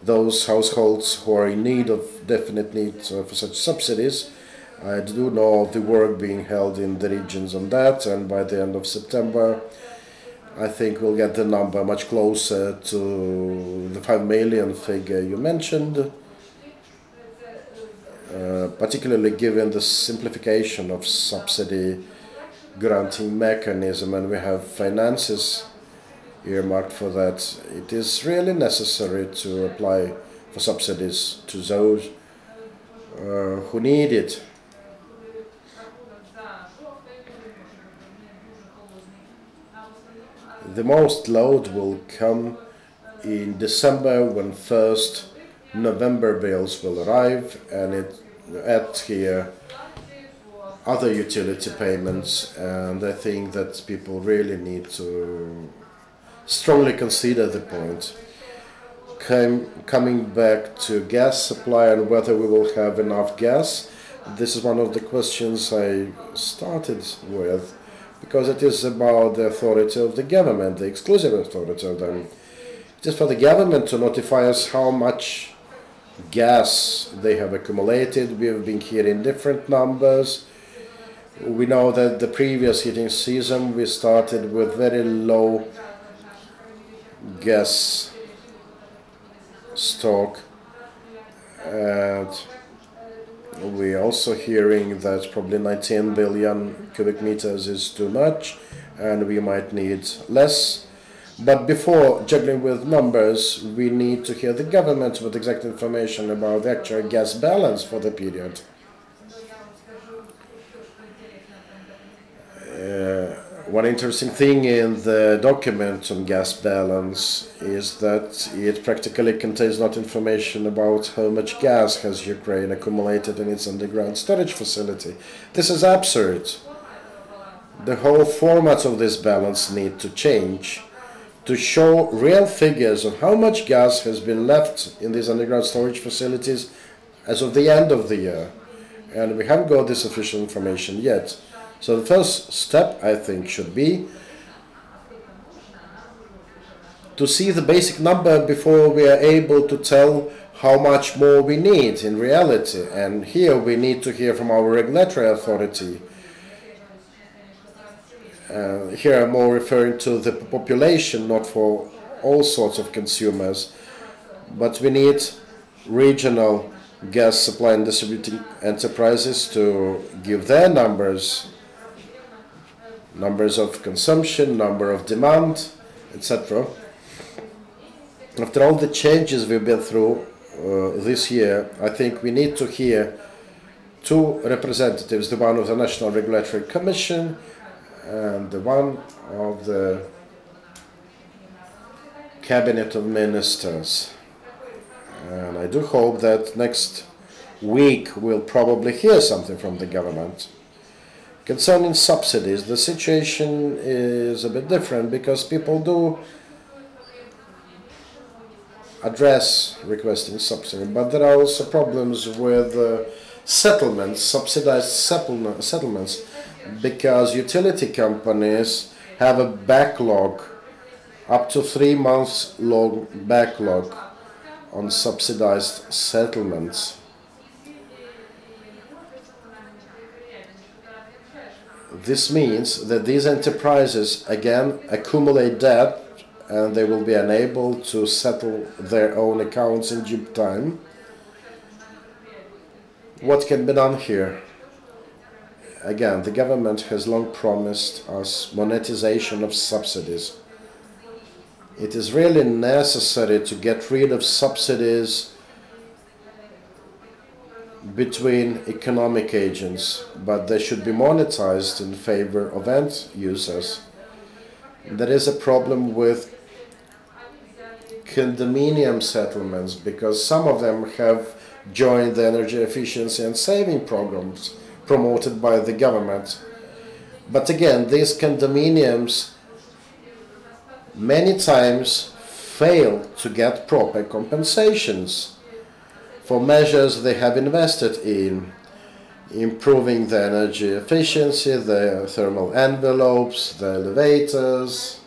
those households who are in need of definite need for such subsidies. I do know of the work being held in the regions on that, and by the end of September I think we'll get the number much closer to the 5 million figure you mentioned, particularly given the simplification of subsidy granting mechanism, and we have finances earmarked for that. It is really necessary to apply for subsidies to those who need it. The most load will come in December, when first November bills will arrive, and it add here other utility payments, and I think that people really need to strongly consider the point. Coming back to gas supply and whether we will have enough gas, this is one of the questions I started with, because it is about the authority of the government, the exclusive authority of them. It is for the government to notify us how much gas they have accumulated. We have been hearing different numbers. We know that the previous heating season we started with very low gas stock, and we're also hearing that probably 19 billion cubic meters is too much and we might need less. But before juggling with numbers, we need to hear the government with exact information about the actual gas balance for the period. One interesting thing in the document on gas balance is that it practically contains not information about how much gas has Ukraine accumulated in its underground storage facility. This is absurd. The whole format of this balance needs to change to show real figures of how much gas has been left in these underground storage facilities as of the end of the year. And we haven't got this official information yet. So the first step, I think, should be to see the basic number before we are able to tell how much more we need in reality. And here we need to hear from our regulatory authority. Here I'm more referring to the population, not for all sorts of consumers. But we need regional gas supply and distributing enterprises to give their numbers of consumption, number of demand, etc. After all the changes we've been through this year, I think we need to hear two representatives, the one of the National Regulatory Commission and the one of the Cabinet of Ministers. And I do hope that next week we'll probably hear something from the government. Concerning subsidies, the situation is a bit different because people do address requesting subsidy, but there are also problems with settlements, subsidized settlements, because utility companies have a backlog, up to 3 months long backlog on subsidized settlements. This means that these enterprises again accumulate debt and they will be unable to settle their own accounts in due time. What can be done here? Again, the government has long promised us monetization of subsidies. It is really necessary to get rid of subsidies between economic agents, but they should be monetized in favor of end users. There is a problem with condominium settlements because some of them have joined the energy efficiency and saving programs promoted by the government. But again, these condominiums many times fail to get proper compensations for measures they have invested in improving the energy efficiency, the thermal envelopes, the elevators,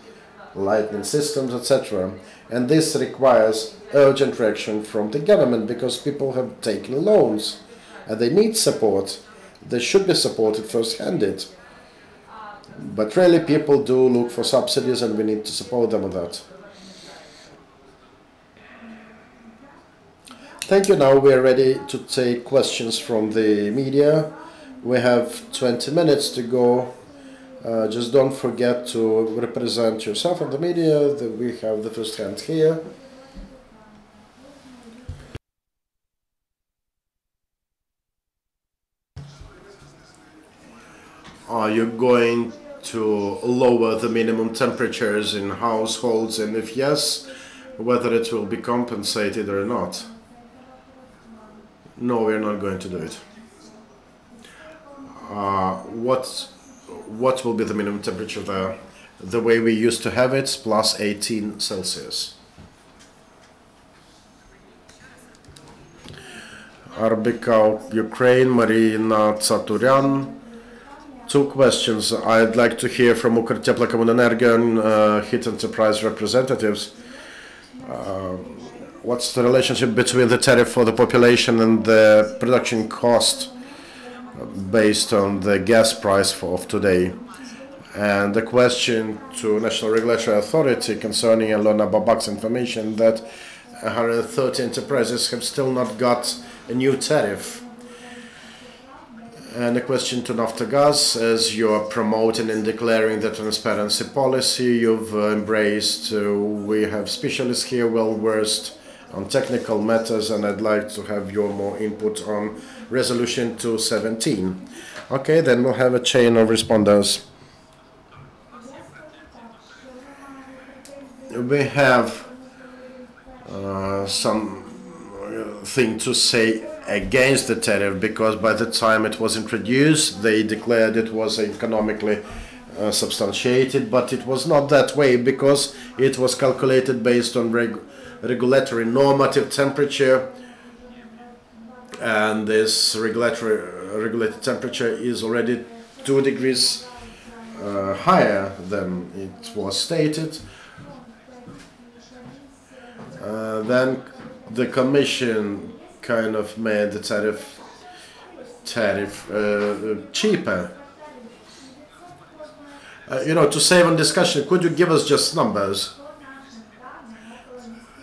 lighting systems, etc. And this requires urgent reaction from the government because people have taken loans and they need support. They should be supported first-handed. But really people do look for subsidies and we need to support them on that. Thank you. Now we are ready to take questions from the media. We have 20 minutes to go. Just don't forget to represent yourself and the media. We have the first hand here. Are you going to lower the minimum temperatures in households, and if yes, whether it will be compensated or not? No, we're not going to do it. What will be the minimum temperature there? The way we used to have it, plus 18 Celsius. Arbika, Ukraine, Marina Tsaturyan. 2 questions. I'd like to hear from Ukrteplokomunenerho and heat enterprise representatives. What's the relationship between the tariff for the population and the production cost based on the gas price of today? And the question to National Regulatory Authority concerning Alyona Babak's information that 130 enterprises have still not got a new tariff. And a question to Naftogaz, as you are promoting and declaring the transparency policy you've embraced. We have specialists here well versed on technical matters, and I'd like to have your more input on Resolution 217. Okay, then we'll have a chain of responders. We have something to say against the tariff, because by the time it was introduced, they declared it was economically substantiated, but it was not that way, because it was calculated based on regulatory normative temperature, and this regulated temperature is already 2 degrees higher than it was stated. Then the Commission kind of made the tariff cheaper. To save on discussion, could you give us just numbers?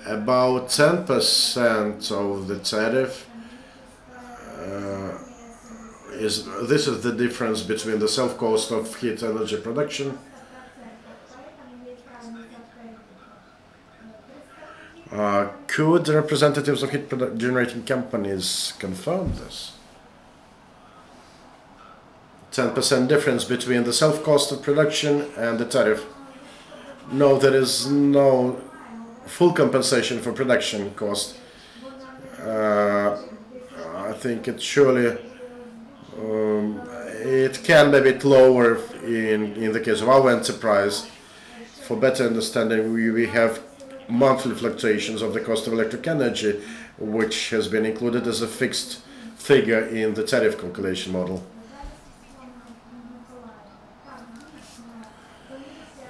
About 10% of the tariff is the difference between the self-cost of heat energy production. Could the representatives of heat generating companies confirm this? 10% difference between the self-cost of production and the tariff. No, there is no full compensation for production cost. I think it surely it can be a bit lower in the case of our enterprise. For better understanding, we have monthly fluctuations of the cost of electric energy, which has been included as a fixed figure in the tariff calculation model.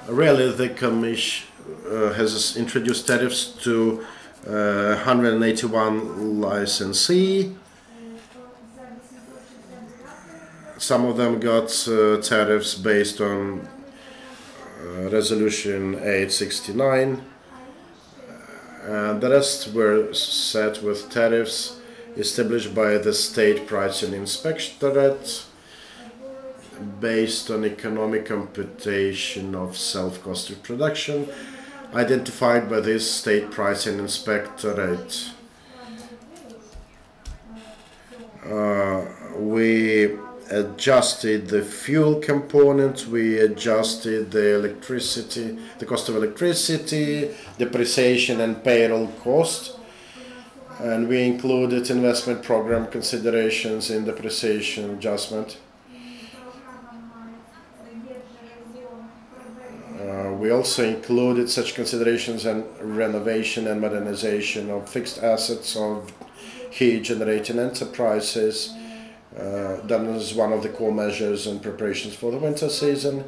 Really, the Commission has introduced tariffs to 181 licensees. Some of them got tariffs based on Resolution 869. The rest were set with tariffs established by the State Pricing Inspectorate based on economic computation of self-cost of production identified by this State Pricing Inspectorate. We adjusted the fuel component, we adjusted the cost of electricity, depreciation and payroll cost, and we included investment program considerations in depreciation adjustment. We also included such considerations and renovation and modernization of fixed assets of heat generating enterprises. That is one of the core measures and preparations for the winter season.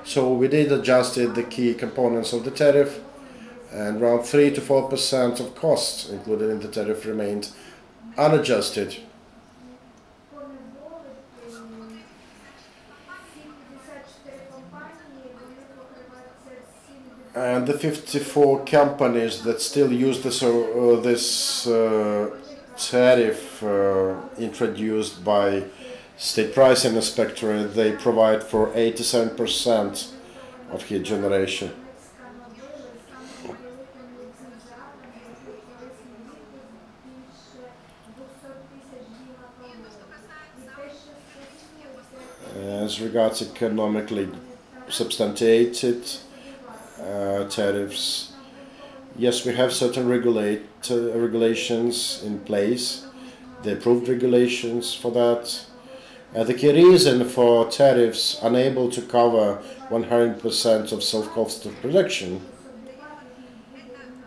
So we did adjusted the key components of the tariff, and around 3 to 4% of costs included in the tariff remained unadjusted. And the 54 companies that still use this tariff introduced by State Pricing Inspectorate, they provide for 87% of heat generation. As regards economically substantiated tariffs, yes, we have certain regulations in place They approved regulations for that. The key reason for tariffs unable to cover 100% of self-cost of production,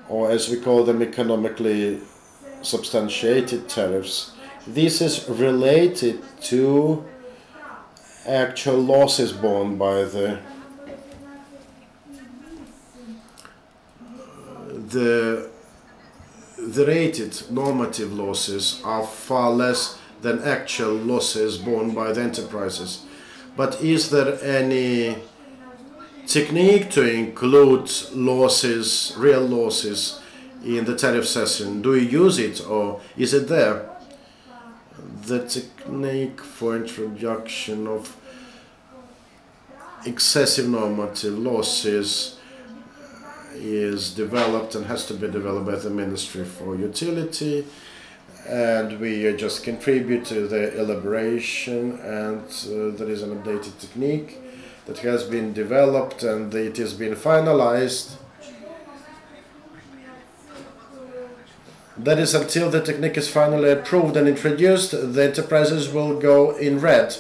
or as we call them, economically substantiated tariffs, this is related to actual losses borne by the rated normative losses are far less than actual losses borne by the enterprises. But is there any technique to include losses, real losses, in the tariff session? Do you use it, or is it there? The technique for introduction of excessive normative losses is developed and has to be developed by the Ministry for Utility, and we just contribute to the elaboration, and there is an updated technique that has been developed and it has been finalized. That is, until the technique is finally approved and introduced, the enterprises will go in red.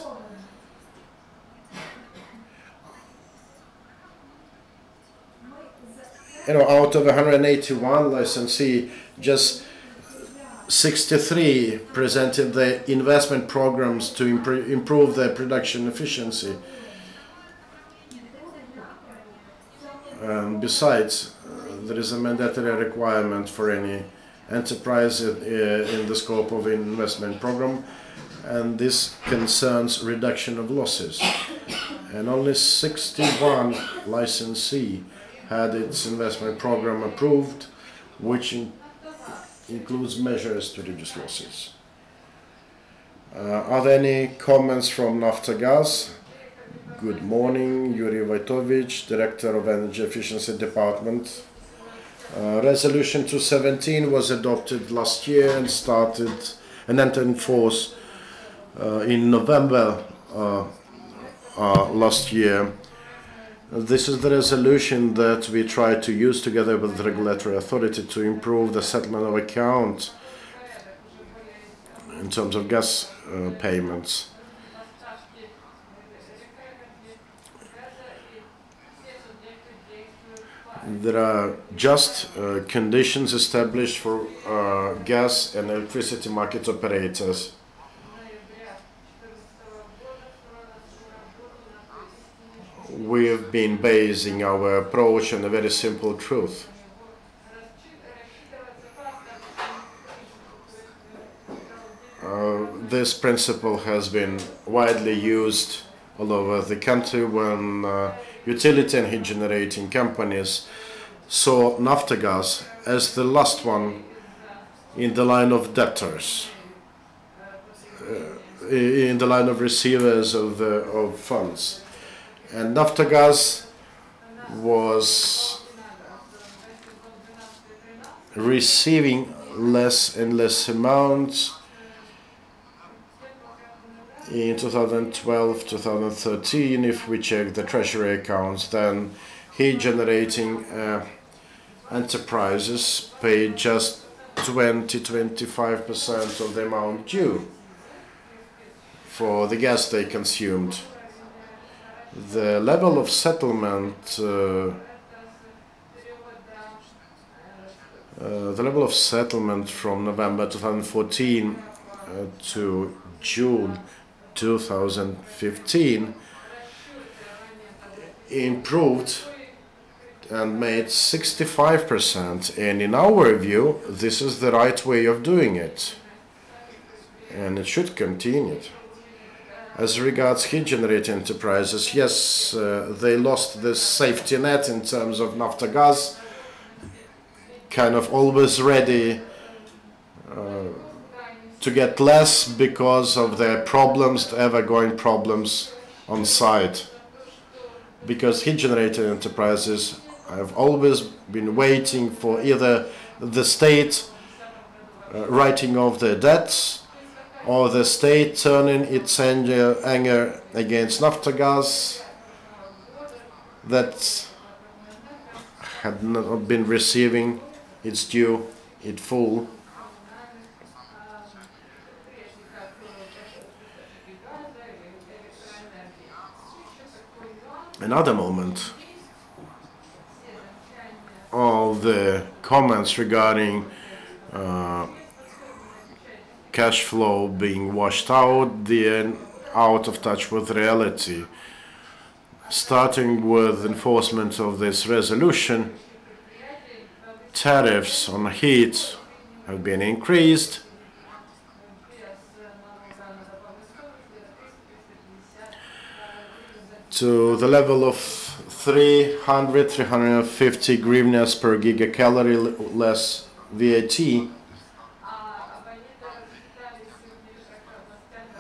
Out of 181 licensee, just 63 presented the investment programs to improve their production efficiency. Besides, there is a mandatory requirement for any enterprise in the scope of investment program, and this concerns reduction of losses. And only 61 licensee had its investment program approved, which includes measures to reduce losses. Are there any comments from Naftogaz? Good morning, Yuri Vaitovich, Director of Energy Efficiency Department. Resolution 217 was adopted last year and entered in force in November last year. This is the resolution that we try to use together with the regulatory authority to improve the settlement of account in terms of gas payments. There are just conditions established for gas and electricity market operators. We've been basing our approach on a very simple truth. This principle has been widely used all over the country when utility and heat generating companies saw Naftogaz as the last one in the line of debtors, in the line of receivers of funds. And Naftogaz was receiving less and less amounts in 2012-2013. If we check the treasury accounts, then heat generating enterprises paid just 20-25% of the amount due for the gas they consumed. The level of settlement from November 2014 to June 2015 improved and made 65%, and in our view this is the right way of doing it, and it should continue. As regards heat generating enterprises, yes, they lost this safety net in terms of Naftogaz, kind of always ready to get less because of their problems, ever-going problems on site. Because heat generating enterprises have always been waiting for either the state writing off their debts, or the state turning its anger against Naftogaz that had not been receiving its due in full. Another moment, all the comments regarding cash flow being washed out, the out of touch with reality. Starting with enforcement of this resolution, tariffs on heat have been increased. To the level of 350 hryvnias per gigacalorie less VAT.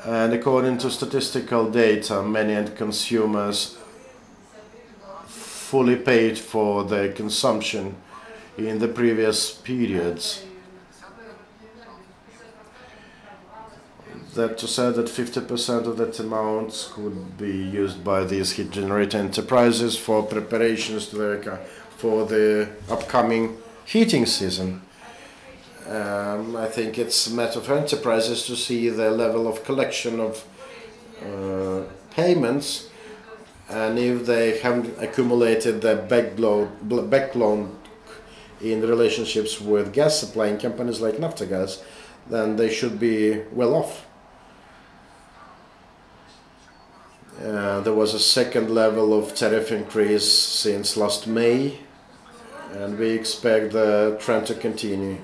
And according to statistical data, many end consumers fully paid for their consumption in the previous periods. That to say that 50% of that amount could be used by these heat generator enterprises for preparations for the upcoming heating season. I think it's a matter of enterprises to see the level of collection of payments, and if they haven't accumulated the backlog in relationships with gas supplying companies like Naftogaz, then they should be well off. There was a second level of tariff increase since last May, and we expect the trend to continue.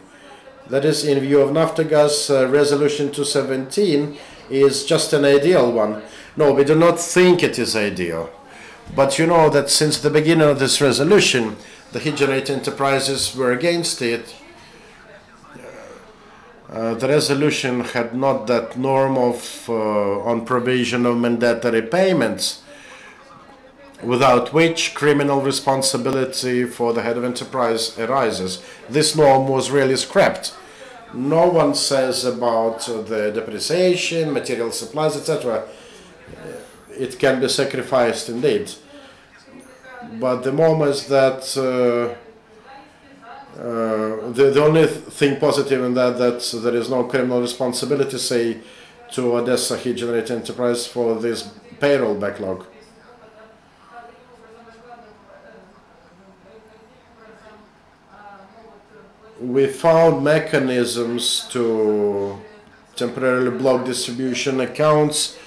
That is, in view of Naftogaz, Resolution 217 is just an ideal one. No, we do not think it is ideal. But you know that since the beginning of this resolution, the heat generator enterprises were against it. The resolution had not that norm of on provision of mandatory payments, without which criminal responsibility for the head of enterprise arises. This norm was really scrapped. No one says about the depreciation, material supplies, etc. It can be sacrificed indeed. But the moment that the only thing positive in that there is no criminal responsibility, say, to Odessa heat generator enterprise for this payroll backlog. We found mechanisms to temporarily block distribution accounts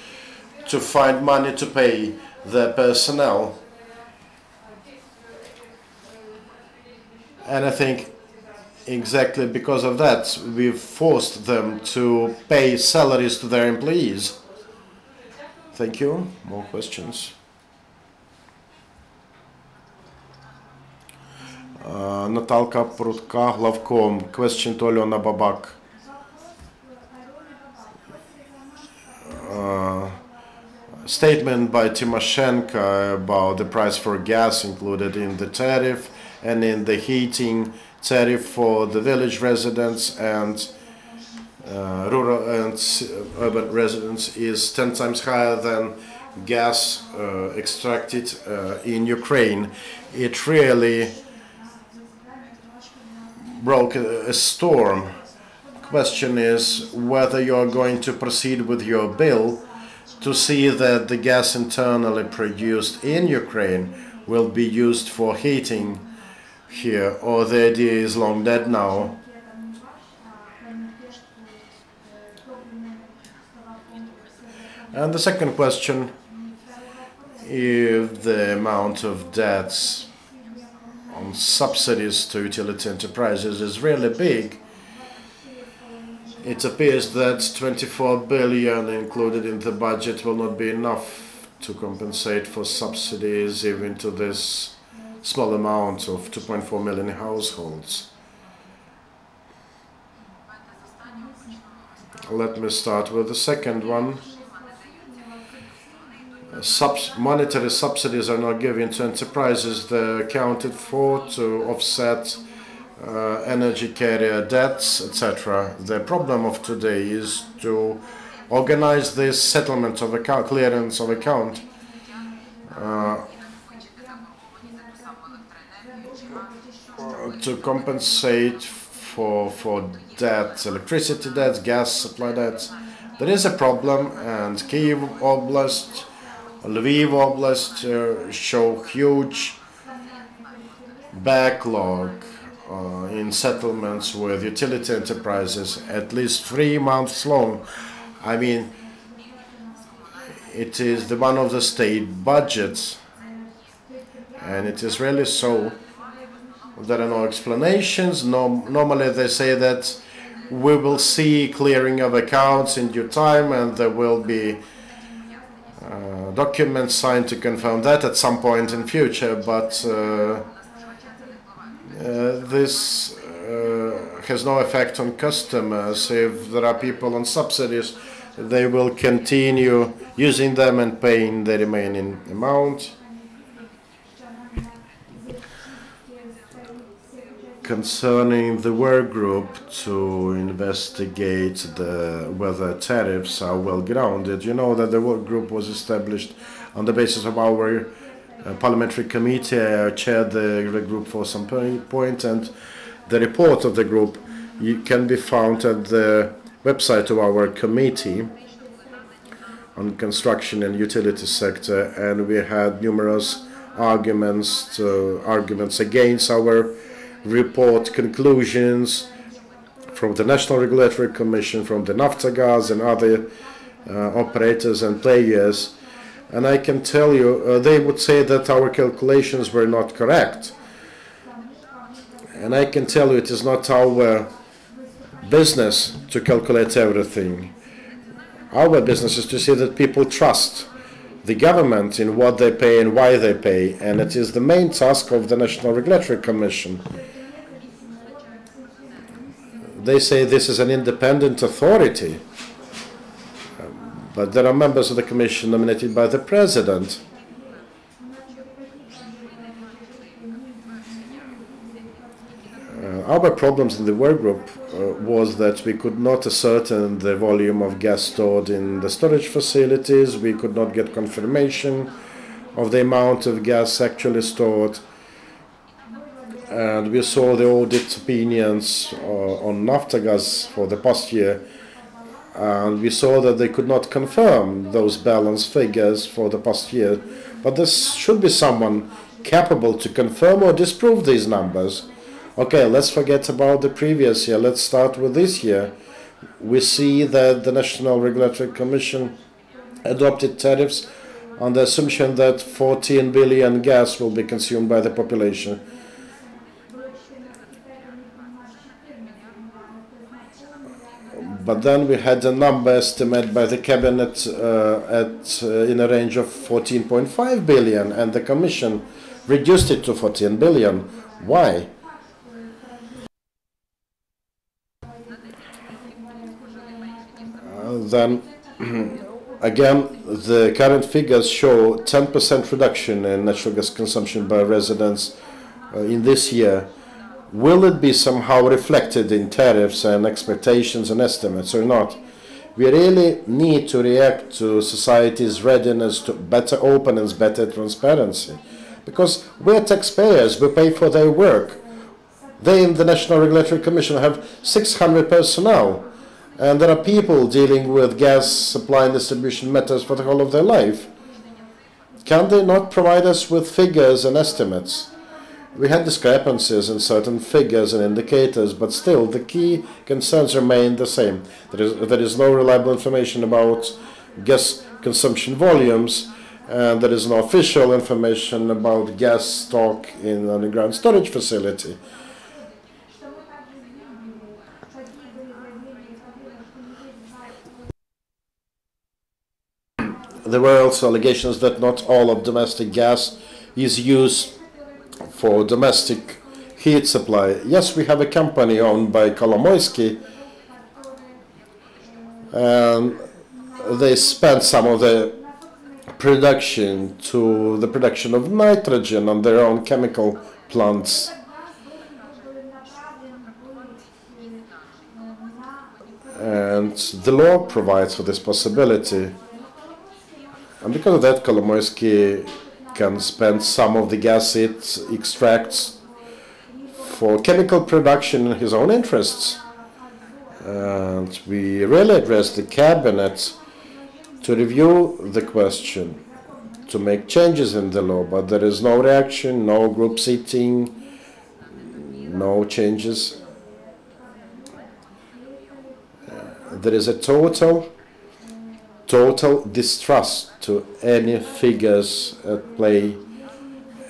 to find money to pay the personnel. And I think exactly because of that, we've forced them to pay salaries to their employees. Thank you. More questions? Natalka Prutka, Glavkom. Question to Alyona Babak. Statement by Tymoshenko about the price for gas included in the tariff and in the heating tariff for the village residents and rural and urban residents is 10 times higher than gas extracted in Ukraine. It really broke a storm. Question is whether you're going to proceed with your bill to see that the gas internally produced in Ukraine will be used for heating here, or the idea is long dead now. And the second question, if the amount of debts on subsidies to utility enterprises is really big, it appears that 24 billion included in the budget will not be enough to compensate for subsidies even to this small amount of 2.4 million households. Let me start with the second one. Monetary subsidies are not given to enterprises. They're accounted for to offset energy carrier debts, etc. The problem of today is to organize this settlement of account, clearance of account, to compensate for debt, electricity debts, gas supply debts. There is a problem, and Kyiv Oblast Lviv Oblast show huge backlog in settlements with utility enterprises, at least 3 months long. I mean, it is the one of the state budgets, and it is really so. There are no explanations. Normally they say that we will see clearing of accounts in due time, and there will be documents signed to confirm that at some point in future, but this has no effect on customers. If there are people on subsidies, they will continue using them and paying the remaining amount. Concerning the work group to investigate whether tariffs are well grounded, you know that the work group was established on the basis of our parliamentary committee. I chaired the group for some point, and the report of the group can be found at the website of our committee on construction and utility sector, and we had numerous arguments against our report conclusions from the National Regulatory Commission, from the Naftogaz and other operators and players. And I can tell you, they would say that our calculations were not correct. And I can tell you it is not our business to calculate everything. Our business is to see that people trust the government in what they pay and why they pay. And it is the main task of the National Regulatory Commission. They say this is an independent authority, but there are members of the Commission nominated by the President. Our problems in the work group was that we could not ascertain the volume of gas stored in the storage facilities. We could not get confirmation of the amount of gas actually stored. And we saw the audit opinions on Naftogaz for the past year, and we saw that they could not confirm those balance figures for the past year. But there should be someone capable to confirm or disprove these numbers. Okay, let's forget about the previous year. Let's start with this year. We see that the National Regulatory Commission adopted tariffs on the assumption that 14 billion gas will be consumed by the population. But then we had a number estimated by the cabinet in a range of 14.5 billion, and the Commission reduced it to 14 billion. Why? Then again, the current figures show 10% reduction in natural gas consumption by residents in this year. Will it be somehow reflected in tariffs and expectations and estimates or not? We really need to react to society's readiness to better openness, better transparency. Because we're taxpayers, we pay for their work. They in the National Regulatory Commission have 600 personnel. And there are people dealing with gas supply and distribution matters for the whole of their life. Can they not provide us with figures and estimates? We had discrepancies in certain figures and indicators, but still the key concerns remain the same. There is no reliable information about gas consumption volumes, and there is no official information about gas stock in underground storage facility. There were also allegations that not all of domestic gas is used for domestic heat supply. Yes, we have a company owned by Kolomoisky, and they spent some of the production to the production of nitrogen on their own chemical plants. And the law provides for this possibility. And because of that, Kolomoisky can spend some of the gas it extracts for chemical production in his own interests. And we really addressed the cabinet to review the question. to make changes in the law, but there is no reaction, no group sitting, no changes. There is a total distrust to any figures at play,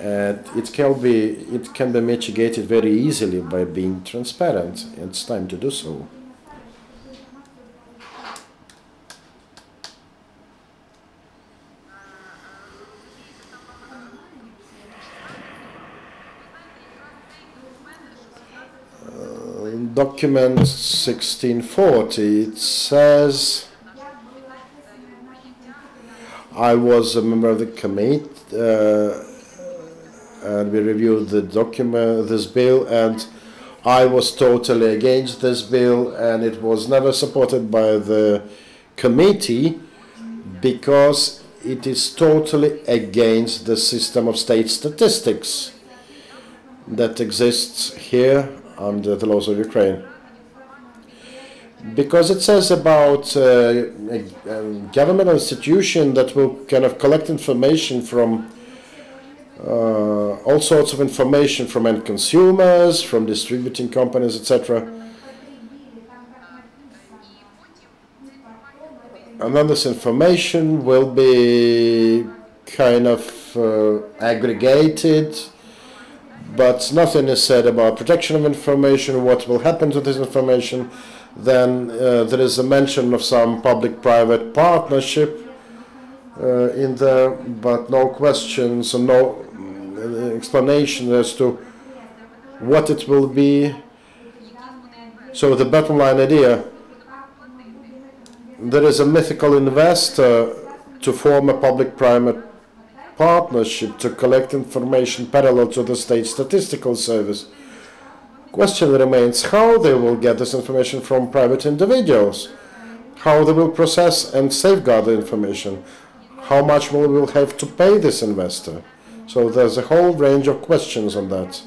and it can be mitigated very easily by being transparent. It's time to do so. Document 1640, it says, I was a member of the committee and we reviewed the document, this bill, and I was totally against this bill, and it was never supported by the committee because it is totally against the system of state statistics that exists here under the laws of Ukraine. Because it says about a government institution that will kind of collect information from all sorts of information from end consumers, from distributing companies, etc. And then this information will be kind of aggregated, but nothing is said about protection of information, what will happen to this information. Then there is a mention of some public-private partnership in there, but no questions and no explanation as to what it will be. So the bottom line idea, there is a mythical investor to form a public-private partnership to collect information parallel to the state statistical service. Question remains how they will get this information from private individuals, how they will process and safeguard the information, how much we will have to pay this investor. So there's a whole range of questions on that.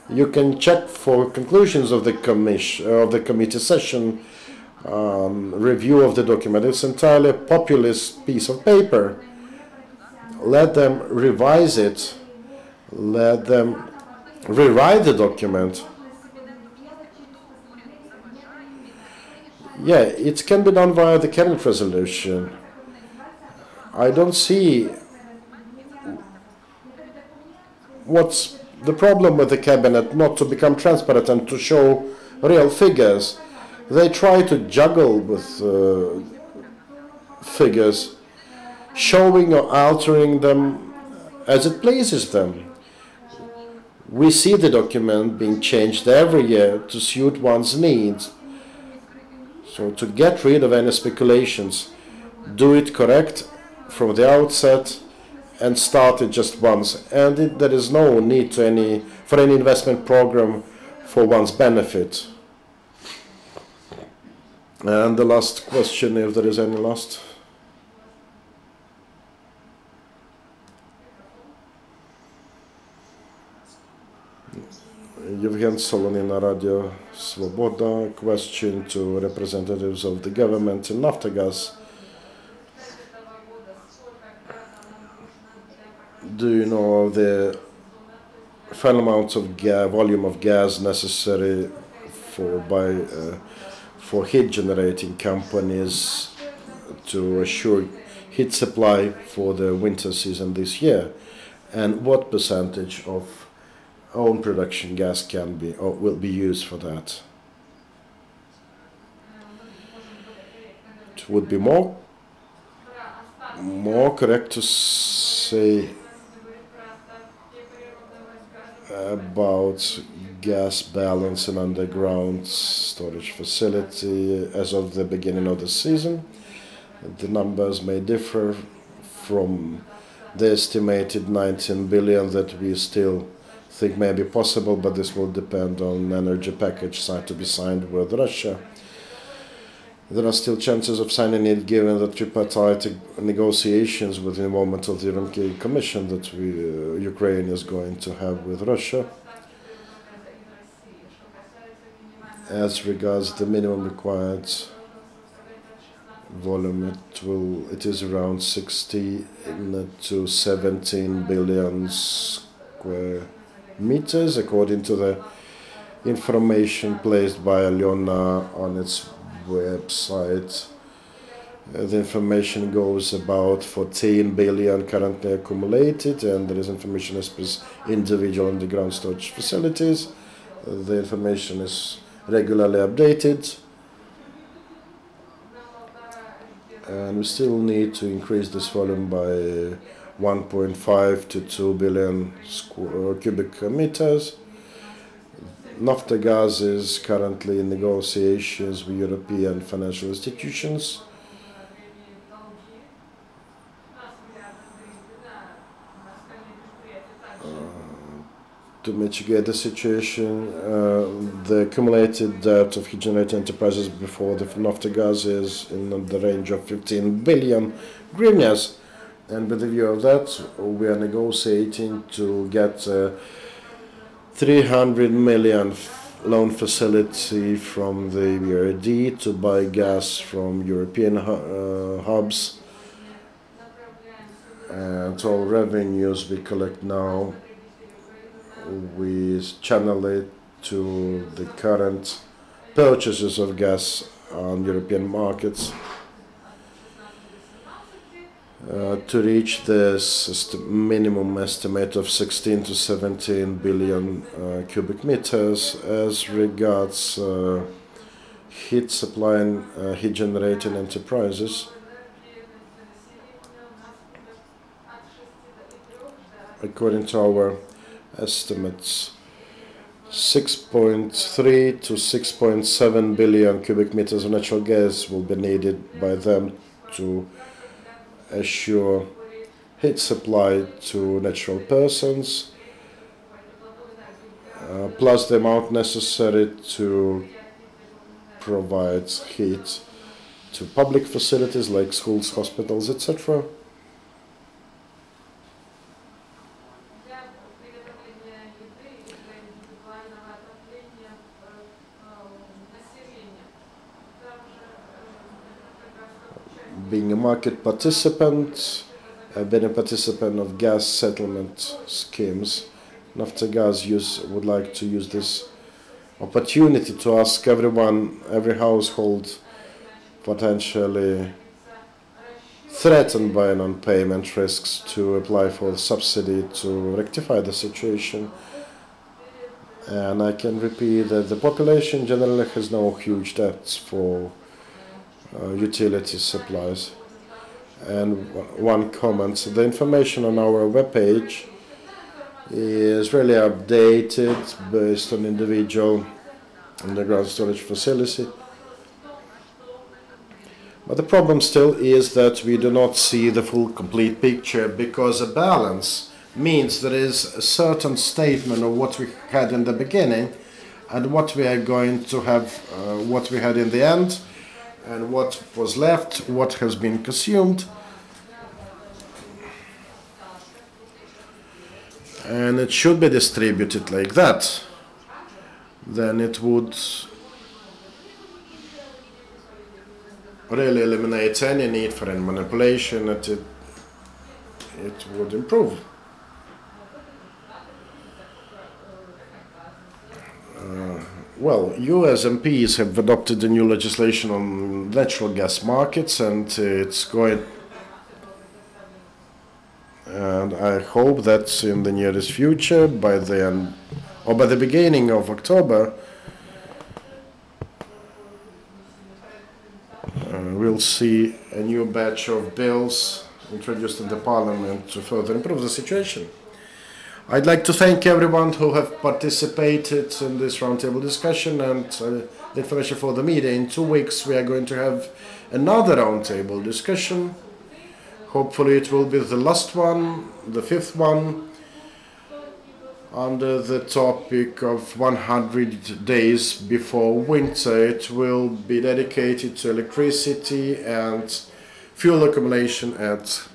You can check for conclusions of the committee session, review of the document. It's entirely a populist piece of paper. Let them revise it. Let them rewrite the document. Yeah, it can be done via the cabinet resolution. I don't see what's the problem with the cabinet not to become transparent and to show real figures. They try to juggle with figures, showing or altering them as it pleases them. We see the document being changed every year to suit one's needs. So to get rid of any speculations, do it correct from the outset and start it just once. And there is no need for any investment program for one's benefit. And the last question, if there is any last. Yevgen Solonina, Radio Svoboda. Question to representatives of the government in Naftogaz. Do you know the final amount of volume of gas necessary for heat generating companies to assure heat supply for the winter season this year? And what percentage of own production gas can be or will be used for that? It would be more correct to say about gas balance and underground storage facility as of the beginning of the season. The numbers may differ from the estimated 19 billion that we still think may be possible, but this will depend on energy package to be signed with Russia. There are still chances of signing it given the tripartite negotiations with the involvement of the European Commission that Ukraine is going to have with Russia. As regards the minimum required volume. It is around 16 to 17 billion square meters, according to the information placed by Alyona on its website. The information goes about 14 billion currently accumulated, and there is information as per individual underground storage facilities. The information is regularly updated, and we still need to increase this volume by 1.5 to 2 billion cubic meters. Naftogaz is currently in negotiations with European financial institutions to mitigate the situation. The accumulated debt of generating enterprises before the Naftogaz is in the range of 15 billion hryvnias, and with the view of that, we are negotiating to get 300 million loan facility from the BRD to buy gas from European hubs, and all revenues we collect now we channel it to the current purchases of gas on European markets. To reach this minimum estimate of 16 to 17 billion cubic meters as regards heat supply and heat generating enterprises. According to our estimates, 6.3 to 6.7 billion cubic meters of natural gas will be needed by them to assure heat supply to natural persons, plus the amount necessary to provide heat to public facilities like schools, hospitals, etc. Being a market participant, being a participant of gas settlement schemes, Naftogaz would like to use this opportunity to ask everyone, every household potentially threatened by non-payment risks to apply for a subsidy to rectify the situation. And I can repeat that the population generally has no huge debts for utility supplies. And one comment, the information on our webpage is really updated based on individual underground storage facility. But the problem still is that we do not see the full complete picture, because a balance means there is a certain statement of what we had in the beginning and what we are going to have, what we had in the end, and what was left, what has been consumed. And it should be distributed like that. Then it would really eliminate any need for any manipulation, and it would improve. Well, you as MPs have adopted the new legislation on natural gas markets, and it's going. And I hope that in the nearest future, by the end or by the beginning of October, we'll see a new batch of bills introduced in the Parliament to further improve the situation. I'd like to thank everyone who have participated in this roundtable discussion and the information for the media. In 2 weeks we are going to have another roundtable discussion. Hopefully it will be the last one, the 5th one, under the topic of 100 days before winter. It will be dedicated to electricity and fuel accumulation at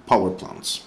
power plants.